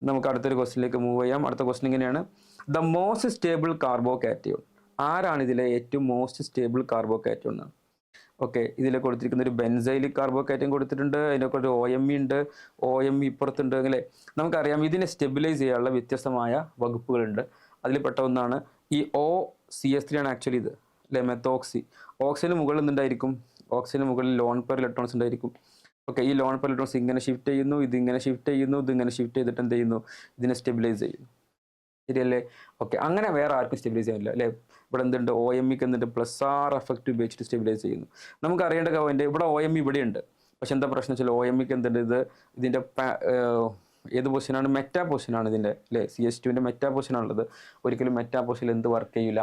നമുക്ക് അടുത്തൊരു ക്വസ്റ്റ്യനിലേക്ക് മൂവ് ചെയ്യാം. അടുത്ത ക്വസ്റ്റ്യൻ ഇങ്ങനെയാണ്, ദ മോസ്റ്റ് സ്റ്റേബിൾ കാർബോകാറ്റയോൺ. ആരാണ് ഇതിലെ ഏറ്റവും മോസ്റ്റ് സ്റ്റേബിൾ കാർബോകാറ്റയോൺ എന്നാണ്. ഓക്കെ, ഇതിൽ കൊടുത്തിരിക്കുന്ന ഒരു ബെൻസൈലിക് കാർബോകാറ്റയോൺ കൊടുത്തിട്ടുണ്ട്, അതിനൊക്കെ ഒരു OMe ഉണ്ട്, OMe ഇപ്പുറത്തുണ്ട്. അല്ലേ, നമുക്കറിയാം ഇതിനെ സ്റ്റെബിലൈസ് ചെയ്യാനുള്ള വ്യത്യസ്തമായ വകുപ്പുകളുണ്ട്. അതിൽ പെട്ട ഒന്നാണ് ഈ OCH3 ആണ് ആക്ച്വലി ഇത് അല്ലേ, മെത്തോക്സി. ഓക്സിജന് മുകളിൽ എന്തുണ്ടായിരിക്കും, ഓക്സിജന് മുകളിൽ ലോൺ പെയർ ഇലക്ട്രോൺസ് ഉണ്ടായിരിക്കും. ഓക്കെ, ഈ ലോൺ പെയർ ഇലക്ട്രോൺസ് ഇങ്ങനെ ഷിഫ്റ്റ് ചെയ്യുന്നു, ഇതിങ്ങനെ ഷിഫ്റ്റ് ചെയ്യുന്നു, ഇതിങ്ങനെ ഷിഫ്റ്റ് ചെയ്തിട്ട് എന്ത് ചെയ്യുന്നു, ഇതിനെ സ്റ്റെബിലൈസ് ചെയ്യുന്നു. ശരിയല്ലേ? ഓക്കെ, അങ്ങനെ വേറെ ആർക്കും സ്റ്റെബിലൈസ് ചെയ്യാനില്ല അല്ലേ. ഇവിടെ എന്തുണ്ട്, OMeക്ക് എന്തുണ്ട്, +R എഫക്റ്റ് ഉപയോഗിച്ചിട്ട് സ്റ്റെബിലൈസ് ചെയ്യുന്നു. നമുക്ക് അറിയേണ്ട പോയിന്റ്, ഇവിടെ OMe ഇവിടെ ഉണ്ട്, പക്ഷെ എന്താ പ്രശ്നം വെച്ചാൽ OMeക്ക് എന്തുണ്ട്, ഇതിൻ്റെ ഏത് പൊസിഷനാണ്, മെറ്റാ പൊസിഷനാണ് ഇതിൻ്റെ അല്ലേ, CH2ൻ്റെ മെറ്റാ പൊസിഷനാണുള്ളത്. ഒരിക്കലും മെറ്റാ പൊസിഷനിൽ എന്ത് വർക്ക് ചെയ്യില്ല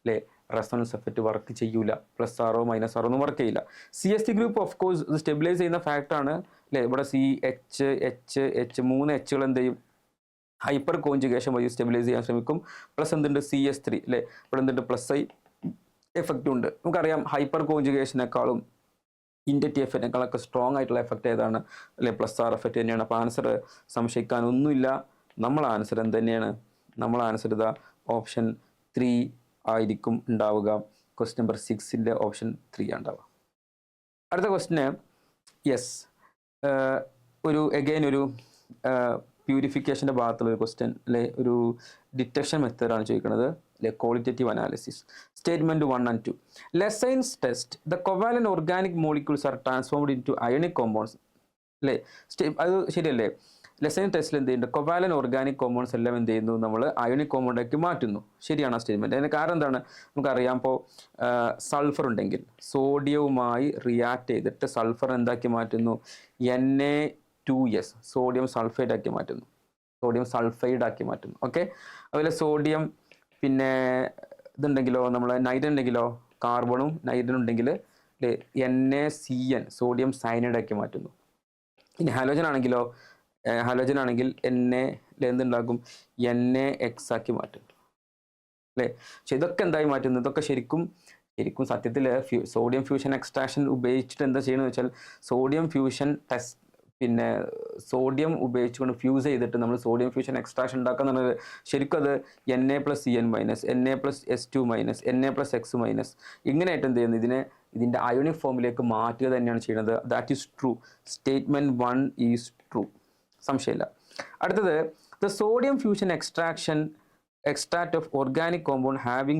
അല്ലേ, റെസൊണൻസ് എഫക്റ്റ് വർക്ക് ചെയ്യൂല, +R -ഓ -R ഒന്നും വർക്ക് ചെയ്യില്ല. CH3 ഗ്രൂപ്പ് ഓഫ് കോഴ്സ് ഇത് സ്റ്റെബിലൈസ് ചെയ്യുന്ന ഫാക്റ്റാണ് അല്ലേ. ഇവിടെ CH 3 Hകൾ എന്ത് ചെയ്യും, ഹൈപ്പർ കോഞ്ചുഗേഷൻ വഴി സ്റ്റെബിലൈസ് ചെയ്യാൻ ശ്രമിക്കും. പ്ലസ് എന്തുണ്ട്, CH3 അല്ലേ, ഇവിടെ എന്തുണ്ട്, +I എഫക്റ്റും ഉണ്ട്. നമുക്കറിയാം ഹൈപ്പർ കോഞ്ചുഗേഷനേക്കാളും ഇൻഡക്റ്റീവ് എഫക്റ്റിനേക്കാളൊക്കെ സ്ട്രോങ് ആയിട്ടുള്ള എഫക്റ്റ് ഏതാണ് അല്ലേ, +R എഫക്റ്റ് തന്നെയാണ്. അപ്പോൾ ആൻസർ സംശയിക്കാനൊന്നുമില്ല, നമ്മളെ ആൻസർ എന്ത് തന്നെയാണ്, നമ്മളെ ആൻസർ ഇതാ ഓപ്ഷൻ 3 ആയിരിക്കും ഉണ്ടാവുക. ക്വസ്റ്റ്യൻ നമ്പർ 6ൻ്റെ ഓപ്ഷൻ 3 ആണ് ഉണ്ടാവുക. അടുത്ത ക്വസ്റ്റ്യന് യെസ്, ഒരു അഗെയിൻ ഒരു പ്യൂരിഫിക്കേഷൻ്റെ ഭാഗത്തുള്ള ഒരു ക്വസ്റ്റ്യൻ അല്ലെ, ഒരു ഡിറ്റക്ഷൻ മെത്തേഡാണ് ചോദിക്കുന്നത് അല്ലെ, qualitative analysis. Statement 1 and 2. Lassaigne's test the covalent organic molecules are transformed into ionic compounds അല്ലേ. അത് ശരിയല്ലേ, ലെസൈൻ ടെസ്റ്റിൽ എന്ത് ചെയ്യുന്നുണ്ട്, കോവാലന്റ് ഓർഗാനിക് കോമ്പൗണ്ട്സ് എല്ലാം എന്ത് ചെയ്യുന്നു, നമ്മൾ അയോണിക് കോമ്പൗണ്ടാക്കി മാറ്റുന്നു. ശരിയാണ് ആ സ്റ്റേറ്റ്മെൻറ്റ്. അതിന് കാരണം എന്താണ്, നമുക്കറിയാം, ഇപ്പോൾ സൾഫർ ഉണ്ടെങ്കിൽ സോഡിയവുമായി റിയാക്ട് ചെയ്തിട്ട് സൾഫർ എന്താക്കി മാറ്റുന്നു, Na2S സോഡിയം സൾഫൈഡ് ആക്കി മാറ്റുന്നു, സോഡിയം സൾഫൈഡ് ആക്കി മാറ്റുന്നു. ഓക്കെ, അതുപോലെ സോഡിയം പിന്നെ ഇതുണ്ടെങ്കിലോ, നമ്മൾ നൈട്രജൻ ഉണ്ടെങ്കിലോ, കാർബണും നൈട്രജൻ ഉണ്ടെങ്കിൽ NaCN സോഡിയം സയനൈഡ് ആക്കി മാറ്റുന്നു. ഇനി ഹാലോജൻ ആണെങ്കിലോ, ഹാലോജൻ ആണെങ്കിൽ എന്നെ എന്തുണ്ടാക്കും, എന്നെ എക്സ് ആക്കി മാറ്റും അല്ലേ. പക്ഷെ ഇതൊക്കെ എന്തായി മാറ്റുന്നത്, ഇതൊക്കെ ശരിക്കും സത്യത്തിൽ സോഡിയം ഫ്യൂഷൻ എക്സ്ട്രാക്ഷൻ ഉപയോഗിച്ചിട്ട് എന്താ ചെയ്യണമെന്ന് വെച്ചാൽ, സോഡിയം ഫ്യൂഷൻ ടെസ്റ്റ് പിന്നെ സോഡിയം ഉപയോഗിച്ചുകൊണ്ട് ഫ്യൂസ് ചെയ്തിട്ട് നമ്മൾ സോഡിയം ഫ്യൂഷൻ എക്സ്ട്രാക്ഷൻ ഉണ്ടാക്കുക എന്നുള്ളത് ശരിക്കും അത് Na+Cn- Na+S2- Na+X-, ഇങ്ങനെയായിട്ട് എന്ത് ചെയ്യുന്നു, ഇതിൻ്റെ അയോണിക് ഫോമിലേക്ക് മാറ്റുക തന്നെയാണ് ചെയ്യുന്നത്. That is true. Statement 1 is true, സംശയമില്ല. അടുത്തത്, the sodium fusion extract of organic compound having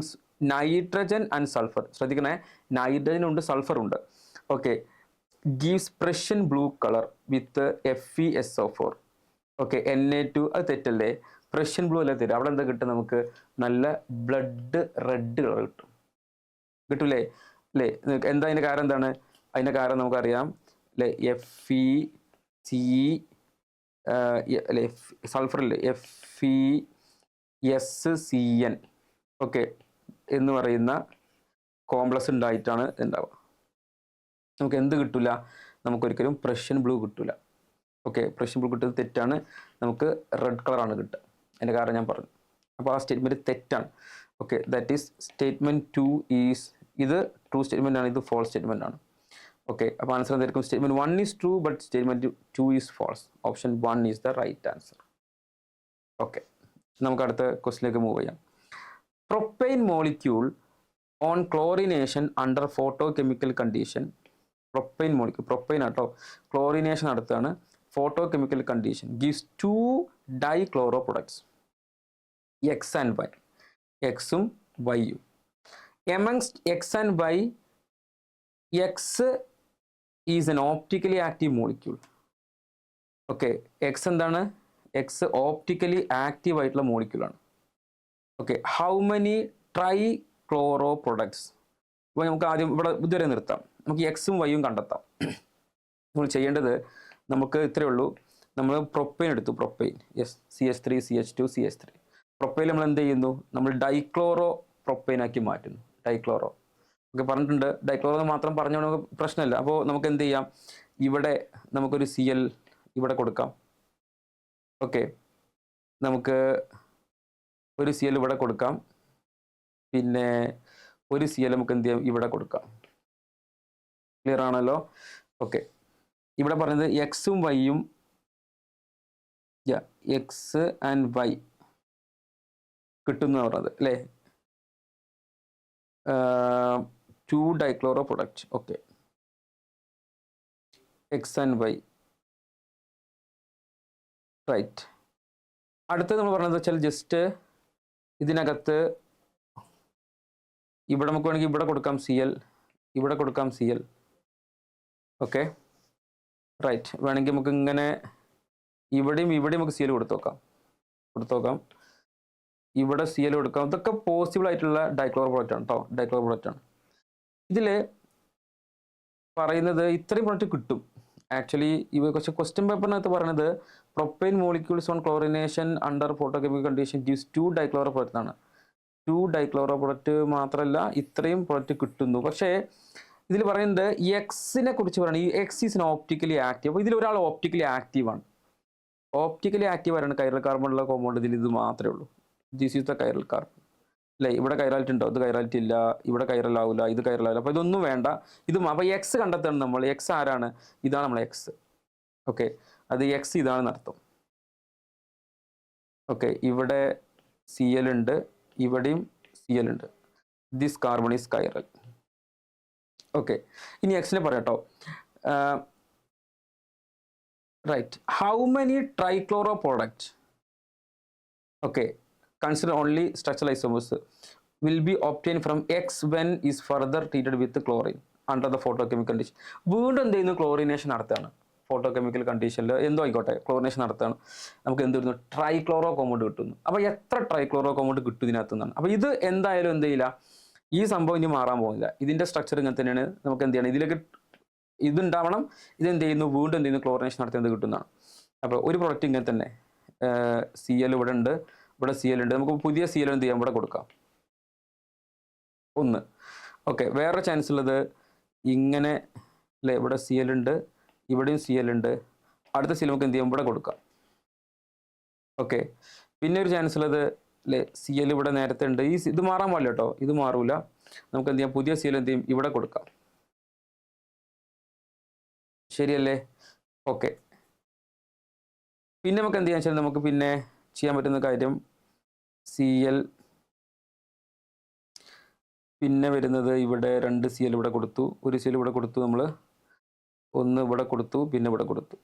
nitrogen and sulfur. ശ്രദ്ധിക്കണേ, നൈട്രജൻ ഉണ്ട്, സൾഫർ ഉണ്ട്. Okay, gives Prussian blue color with FeSO4. Okay, Na2, അത് തെറ്റല്ലേ, പ്രഷ്യൻ ബ്ലൂ അല്ലേ തരും. അവിടെ എന്താ കിട്ടും, നമുക്ക് നല്ല ബ്ലഡ് റെഡ് കളർ കിട്ടൂലേ അല്ലേ. എന്താ അതിൻ്റെ കാരണം, എന്താണ് അതിൻ്റെ കാരണം നമുക്കറിയാം അല്ലേ. FeC അല്ലേ, സൾഫർ അല്ലേ, FeSCN ഓക്കെ എന്ന് പറയുന്ന കോംപ്ലക്സ് ഉണ്ടായിട്ടാണ് ഉണ്ടാവുക. നമുക്ക് എന്ത് കിട്ടില്ല, നമുക്കൊരിക്കലും പ്രഷ്യൻ ബ്ലൂ കിട്ടില്ല. ഓക്കെ, പ്രഷ്യൻ ബ്ലൂ കിട്ടുന്നത് തെറ്റാണ്, നമുക്ക് റെഡ് കളറാണ് കിട്ടുക. അതിൻ്റെ കാരണം ഞാൻ പറഞ്ഞു. അപ്പോൾ ആ സ്റ്റേറ്റ്മെൻറ്റ് തെറ്റാണ്. Okay, that is statement 2 is, ഇത് ട്രൂ സ്റ്റേറ്റ്മെൻ്റ് ആണ്, ഇത് ഫോൾസ് സ്റ്റേറ്റ്മെൻ്റ് ആണ്. ഓക്കെ, അപ്പോൾ ആൻസർ എന്തായിരിക്കും, statement 1 is true but statement 2 is false. Option 1 is the right answer. Okay, നമുക്ക് അടുത്ത ക്വസ്റ്റിലേക്ക് മൂവ് ചെയ്യാം. Propyne molecule on chlorination under photo chemical condition. Propyne molecule, propyne ആട്ടോ, ക്ലോറിനേഷൻ നടത്തുകയാണ്, photo chemical condition, gives 2 dichloro products X and Y, എക്സും വൈയും. Amongst X and Y, X is an optically active molecule. Okay, X എന്താണ്, X optically active ആയിട്ടുള്ള മോളിക്യൂളാണ്. Okay, how many tri chloro products. അപ്പോൾ നമുക്ക് ആദ്യം ഇവിടെ ഇതുവരെ നിർത്താം, നമുക്ക് എക്സും വൈയും കണ്ടെത്താം. നമ്മൾ ചെയ്യേണ്ടത്, നമുക്ക് ഇത്രയേ ഉള്ളൂ, നമ്മൾ പ്രൊപ്പൈൻ എടുത്തു, propyne yes, CH3 CH2 CH3. Propyne നമ്മൾ എന്ത് ചെയ്യുന്നു, നമ്മൾ ഡൈക്ലോറോ പ്രൊപ്പൈനാക്കി മാറ്റുന്നു, ഡൈക്ലോറോ. ഓക്കെ, പറഞ്ഞിട്ടുണ്ട്, ഡൈക്ലോറോ മാത്രം പറഞ്ഞോണ്ട് പ്രശ്നമില്ല. അപ്പോൾ നമുക്ക് എന്ത് ചെയ്യാം, ഇവിടെ നമുക്കൊരു Cl ഇവിടെ കൊടുക്കാം. ഓക്കെ, നമുക്ക് ഒരു Cl ഇവിടെ കൊടുക്കാം, പിന്നെ ഒരു Cl നമുക്ക് എന്ത് ചെയ്യാം, ഇവിടെ കൊടുക്കാം. ക്ലിയർ ആണല്ലോ. ഓക്കെ, ഇവിടെ പറയുന്നത് എക്സും വൈയും, എക്സ് ആൻഡ് വൈ കിട്ടുന്ന പറഞ്ഞത് അല്ലേ, 2 dichloro product. Okay, X and Y right. അടുത്തത് നമ്മൾ പറഞ്ഞത് വെച്ചാൽ ജസ്റ്റ് ഇതിനകത്ത് ഇവിടെ നമുക്ക് വേണമെങ്കിൽ ഇവിടെ കൊടുക്കാം Cl, ഇവിടെ കൊടുക്കാം Cl. ഓക്കെ റൈറ്റ്, വേണമെങ്കിൽ നമുക്ക് ഇങ്ങനെ ഇവിടെയും നമുക്ക് Cl കൊടുത്തു നോക്കാം, ഇവിടെ Cl കൊടുക്കാം. ഇതൊക്കെ പോസിബിൾ ആയിട്ടുള്ള ഡൈക്ലോറോ പ്രൊഡക്റ്റ് ആണ് കേട്ടോ, ഡൈക്ലോറോ പ്രൊഡക്റ്റ് ആണ്. ഇതിൽ പറയുന്നത് ഇത്രയും പ്രൊഡക്റ്റ് കിട്ടും. ആക്ച്വലി ഇവ കുറച്ച് ക്വസ്റ്റ്യൻ പേപ്പറിനകത്ത് പറയുന്നത് propyne molecules on chlorination under photochemical condition gives 2 dichloro product ആണ്. 2 ഡൈക്ലോറോ പ്രൊഡക്റ്റ് മാത്രമല്ല, ഇത്രയും പ്രൊഡക്റ്റ് കിട്ടുന്നു. പക്ഷേ ഇതിൽ പറയുന്നത് എക്സിനെ കുറിച്ച് പറയുന്നത്, ഈ എക്സ് ഈസ് ഓപ്റ്റിക്കലി ആക്റ്റീവ്. അപ്പോൾ ഇതിൽ ഒരാൾ ഓപ്റ്റിക്കലി ആക്റ്റീവാണ്. ഓപ്റ്റിക്കലി ആക്റ്റീവ് ആയാണ് കൈറൽ കാർബണുള്ള കോമ്പൗണ്ട്. ഇതിൽ ഇത് മാത്രമേ ഉള്ളൂ. This is the chiral carbon അല്ലേ. ഇവിടെ കൈറാലിറ്റി ഉണ്ടോ, ഇത് കൈറാലിറ്റി ഇല്ല, ഇവിടെ കൈറലാവില്ല, ഇത് കൈറലാവില്ല. അപ്പോൾ ഇതൊന്നും വേണ്ട, ഇതും. അപ്പോൾ എക്സ് കണ്ടെത്താണ് നമ്മൾ. എക്സ് ആരാണ്, ഇതാണ് നമ്മൾ എക്സ്. ഓക്കെ, അത് എക്സ് ഇതാണെന്ന് അർത്ഥം. ഓക്കെ, ഇവിടെ Cl ഉണ്ട്, ഇവിടെയും Cl ഉണ്ട്. This carbon is chiral. Okay, ഇനി എക്സിനെ പറയാട്ടോ. Right, how many trichloro product, okay, consider only structural isomers will be obtained from X when is further treated with chlorine under the photochemical condition. വീണ്ടും എന്ത് ചെയ്യുന്നു, chlorination നടത്തുകയാണ്. Photochemical കണ്ടീഷനിൽ എന്തോ ആയിക്കോട്ടെ, ക്ലോറിനേഷൻ നടത്തുകയാണ്. നമുക്ക് എന്ത് വരുന്നു, ട്രൈക്ലോറോ കോമ്പൗണ്ട് കിട്ടുന്നു. അപ്പോൾ എത്ര ട്രൈക്ലോറോ കോമ്പൗണ്ട് കിട്ടും ഇതിനകത്തു നിന്നാണ്. അപ്പോൾ ഇത് എന്തായാലും എന്ത് ചെയ്യില്ല, ഈ സംഭവം ഇനി മാറാൻ പോകുന്നില്ല. ഇതിൻ്റെ സ്ട്രക്ചർ ഇങ്ങനെ തന്നെയാണ്. നമുക്ക് എന്ത് ചെയ്യണം, ഇതിലേക്ക് ഇതുണ്ടാവണം. ഇതെന്ത് ചെയ്യുന്നു, വീണ്ടും എന്ത് ചെയ്യുന്നു, ക്ലോറിനേഷൻ നടത്തി എന്ത് കിട്ടുന്നതാണ്. അപ്പോൾ ഒരു പ്രൊഡക്റ്റ് ഇങ്ങനെ തന്നെ, Cl ഇവിടെ ഉണ്ട്, ഇവിടെ Cl ഉണ്ട്. നമുക്ക് പുതിയ Cl എന്ത് ചെയ്യാം, ഇവിടെ കൊടുക്കാം 1. ഓക്കെ, വേറെ ചാൻസ് ഉള്ളത് ഇങ്ങനെ അല്ലേ, ഇവിടെ Cl ഉണ്ട്, ഇവിടെയും Cl ഉണ്ട്. അടുത്ത സി എൽ നമുക്ക് എന്ത് ചെയ്യാം, ഇവിടെ കൊടുക്കാം. ഓക്കെ, പിന്നെ ഒരു ചാൻസ് ഉള്ളത് അല്ലേ, സി എൽ ഇവിടെ നേരത്തെ ഉണ്ട്, ഇത് മാറാൻ പാടില്ല കേട്ടോ, ഇത് മാറൂല. നമുക്ക് എന്ത് ചെയ്യാം, പുതിയ സി എൽ എന്ത് ചെയ്യും, ഇവിടെ കൊടുക്കാം. ശരിയല്ലേ? ഓക്കെ, പിന്നെ നമുക്ക് എന്ത് ചെയ്യാന്ന് വെച്ചാൽ നമുക്ക് പിന്നെ ചെയ്യാൻ പറ്റുന്ന കാര്യം സി എൽ പിന്നെ വരുന്നത് ഇവിടെ 2 സി എൽ ഇവിടെ കൊടുത്തു, ഒരു സി എൽ ഇവിടെ കൊടുത്തു, നമ്മൾ ഒന്ന് ഇവിടെ കൊടുത്തു, പിന്നെ ഇവിടെ കൊടുത്തു.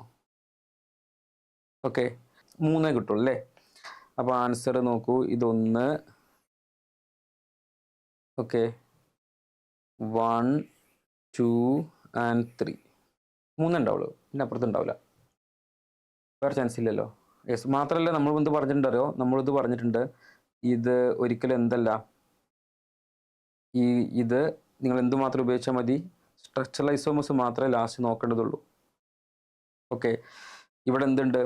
ഓക്കെ, 3 കിട്ടുള്ളൂ അല്ലേ? അപ്പോൾ ആൻസർ നോക്കൂ, ഇതൊന്ന്, ഓക്കെ, 1 2 and 3 3 ഉണ്ടാവുള്ളൂ, പിന്നെ അപ്പുറത്ത് ഉണ്ടാവില്ല, വേറെ ചാൻസ് ഇല്ലല്ലോ. യെസ്, മാത്രമല്ല നമ്മൾ എന്ത് പറഞ്ഞിട്ടുണ്ടോ, നമ്മളിത് പറഞ്ഞിട്ടുണ്ട്, ഇത് ഒരിക്കലും എന്തല്ല, ഇത് നിങ്ങൾ എന്തുമാത്രം ഉപയോഗിച്ചാൽ മതി, സ്ട്രക്ചറൽ ഐസോമേഴ്സ് മാത്രമേ ലാസ്റ്റ് നോക്കേണ്ടതുള്ളൂ. ഓക്കെ, ഇവിടെ എന്തുണ്ട്,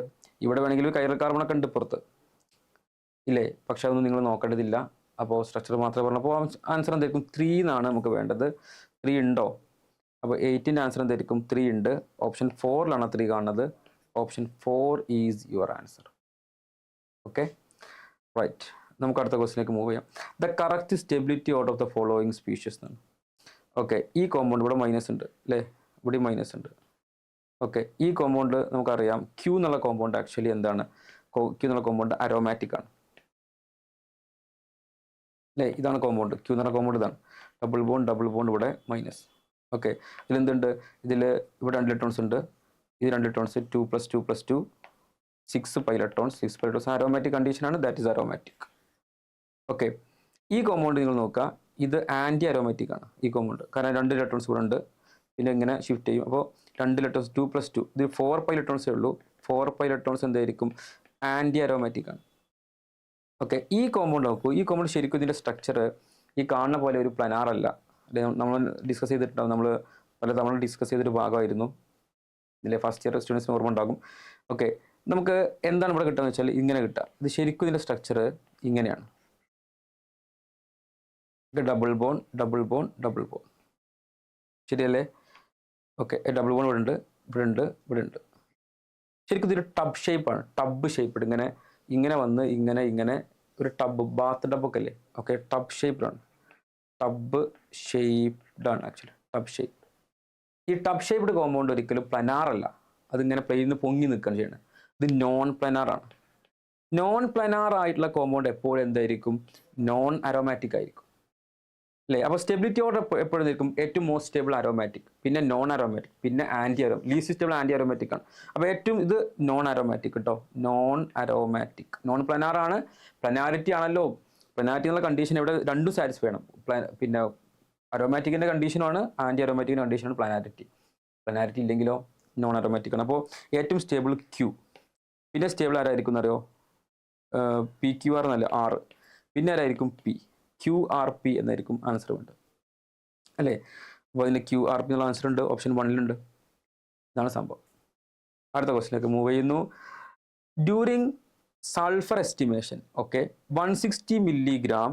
ഇവിടെ വേണമെങ്കിൽ കൈറൽ കാർബണൊക്കെ ഉണ്ട് പുറത്ത് ഇല്ലേ, പക്ഷെ അതൊന്നും നിങ്ങൾ നോക്കേണ്ടതില്ല. അപ്പോൾ സ്ട്രക്ചർ മാത്രമേ പറഞ്ഞപ്പോൾ ആൻസർ എന്തായിരിക്കും, 3 എന്നാണ് നമുക്ക് വേണ്ടത്. 3 ഉണ്ടോ? അപ്പോൾ 8ൻ്റെ ആൻസർ എന്തായിരിക്കും, 3 ഉണ്ട്. ഓപ്ഷൻ 4ലാണ് 3 കാണുന്നത്. Option 4 is your answer. Okay, right. നമുക്ക് അടുത്ത ക്വസ്റ്റിലേക്ക് മൂവ് ചെയ്യാം. The correct stability out of the following species എന്നാണ്. ഓക്കെ, ഈ കോമ്പൗണ്ട് ഇവിടെ മൈനസ് ഉണ്ട് അല്ലേ, ഇവിടെ മൈനസ് ഉണ്ട്. ഓക്കെ, ഈ കോമ്പൗണ്ട് നമുക്കറിയാം, ക്യൂ എന്നുള്ള കോമ്പൗണ്ട് ആക്ച്വലി എന്താണ്, ക്യൂ എന്നുള്ള കോമ്പൗണ്ട് അരോമാറ്റിക് ആണ് അല്ലേ, ഇതാണ് കോമ്പൗണ്ട്, ക്യൂ എന്നുള്ള കോമ്പൗണ്ട് ഇതാണ്. ഡബിൾ ബോണ്ട് ഇവിടെ മൈനസ്. ഓക്കെ, ഇതിലെന്തുണ്ട്, ഇവിടെ 2 ഇലക്ട്രോൺസ് ഉണ്ട്, ഇത് 2 ഇലക്ട്രോൺസ്, 2 + 2 + 2 6 ഇലക്ട്രോൺസ് അരോമാറ്റിക് കണ്ടീഷനാണ്, ദാറ്റ് ഈസ് അരോമാറ്റിക്. ഓക്കെ, ഈ കോമ്പൗണ്ട് നിങ്ങൾ നോക്കുക, ഇത് ആൻറ്റി അരോമാറ്റിക് ആണ് ഈ കോമ്പൗണ്ട്, കാരണം 2 ഇലക്ട്രോൺസ് ഇവിടെ ഉണ്ട്, പിന്നെ ഇങ്ങനെ ഷിഫ്റ്റ് ചെയ്യും. അപ്പോൾ 2 ഇലക്ട്രോൺസ് 2 + 2 ഇത് 4 ഇലക്ട്രോൺസേ ഉള്ളൂ. 4 ഇലക്ട്രോൺസ് എന്തായിരിക്കും, ആൻറ്റി അരോമാറ്റിക് ആണ്. ഓക്കെ, ഈ കോമ്പൗണ്ട് നോക്കൂ, ഈ കോമ്പൗണ്ട് ശരിക്കും ഇതിൻ്റെ സ്ട്രക്ചർ ഈ കാണുന്ന പോലെ ഒരു പ്ലാനാർ അല്ല. നമ്മൾ ഡിസ്കസ് ചെയ്തിട്ടുണ്ടാവും, നമ്മൾ പല തവണ ഡിസ്കസ് ചെയ്തൊരു ഭാഗമായിരുന്നു ഇതിലെ ഫസ്റ്റ് ഇയർ സ്റ്റുഡൻസിന് ഓർമ്മ ഉണ്ടാകും. ഓക്കെ, നമുക്ക് എന്താണ് ഇവിടെ കിട്ടുക വെച്ചാൽ ഇങ്ങനെ കിട്ടുക, ഇത് ശരിക്കും ഇതിൻ്റെ സ്ട്രക്ചർ ഇങ്ങനെയാണ്, ഡബിൾ ബോണ്ട് ശരിയല്ലേ? ഓക്കെ, ഡബിൾ ബോണ്ട് ഇവിടെ ഉണ്ട്. ശരിക്കും ഇതൊരു ടബ് ഷേപ്പാണ്, ടബ് ഷേപ്പ്, ഇങ്ങനെ വന്ന് ഇങ്ങനെ ഒരു ടബ്, ബാത്ത് ടബൊക്കെ അല്ലേ? ഓക്കെ, ടബ് ഷേപ്പ്ഡാണ്, ആക്ച്വലി ടബ് ഷേപ്പ്. ഈ ടബ് ഷേപ്ഡ് കോമ്പൗണ്ട് ഒരിക്കലും പ്ലനാർ അല്ല, അതിങ്ങനെ പ്ലെയിനിൽ പൊങ്ങി നിൽക്കുകയാണ് ചെയ്യുന്നത്. ഇത് നോൺ പ്ലനാർ ആണ്. നോൺ പ്ലനാർ ആയിട്ടുള്ള കോമ്പൗണ്ട് എപ്പോഴും എന്തായിരിക്കും, നോൺ അരോമാറ്റിക് ആയിരിക്കും അല്ലേ? അപ്പോൾ സ്റ്റെബിലിറ്റി ഓർഡർ എപ്പോഴും നിൽക്കും, ഏറ്റവും മോസ്റ്റ് സ്റ്റേബിൾ അരോമാറ്റിക്, പിന്നെ നോൺ അരോമാറ്റിക്, പിന്നെ ലീസ്റ്റ് സ്റ്റേബിൾ ആൻറ്റി അരോമാറ്റിക് ആണ്. അപ്പോൾ ഏറ്റവും ഇത് നോൺ അരോമാറ്റിക് കേട്ടോ, നോൺ പ്ലനാർ ആണ്. പ്ലനാരിറ്റി ആണല്ലോ, പ്ലനാരിറ്റി എന്നുള്ള കണ്ടീഷൻ ഇവിടെ രണ്ടും സാറ്റിസ്ഫൈ ചെയ്യണം. പിന്നെ അരോമാറ്റിക്കിൻ്റെ കണ്ടീഷനാണ്, ആൻറ്റി അരോമാറ്റിക്കിൻ്റെ കണ്ടീഷനാണ് പ്ലനാരിറ്റി ഇല്ലെങ്കിലോ നോൺ അരോമാറ്റിക് ആണ്. അപ്പോൾ ഏറ്റവും സ്റ്റേബിൾ ക്യൂ, പിന്നെ സ്റ്റേബിൾ ആരായിരിക്കും എന്നറിയോ, PQR എന്നല്ല R, പിന്നെ ആരായിരിക്കും QRP എന്നായിരിക്കും ആൻസർ വേണ്ടത് അല്ലേ? അപ്പോൾ അതിൻ്റെ QRP എന്നുള്ള ആൻസർ ഉണ്ട്, ഓപ്ഷൻ 1 ഇതാണ് സംഭവം. അടുത്ത ക്വസ്റ്റിലേക്ക് മൂവ് ചെയ്യുന്നു. During sulphur estimation, okay, 160 milligram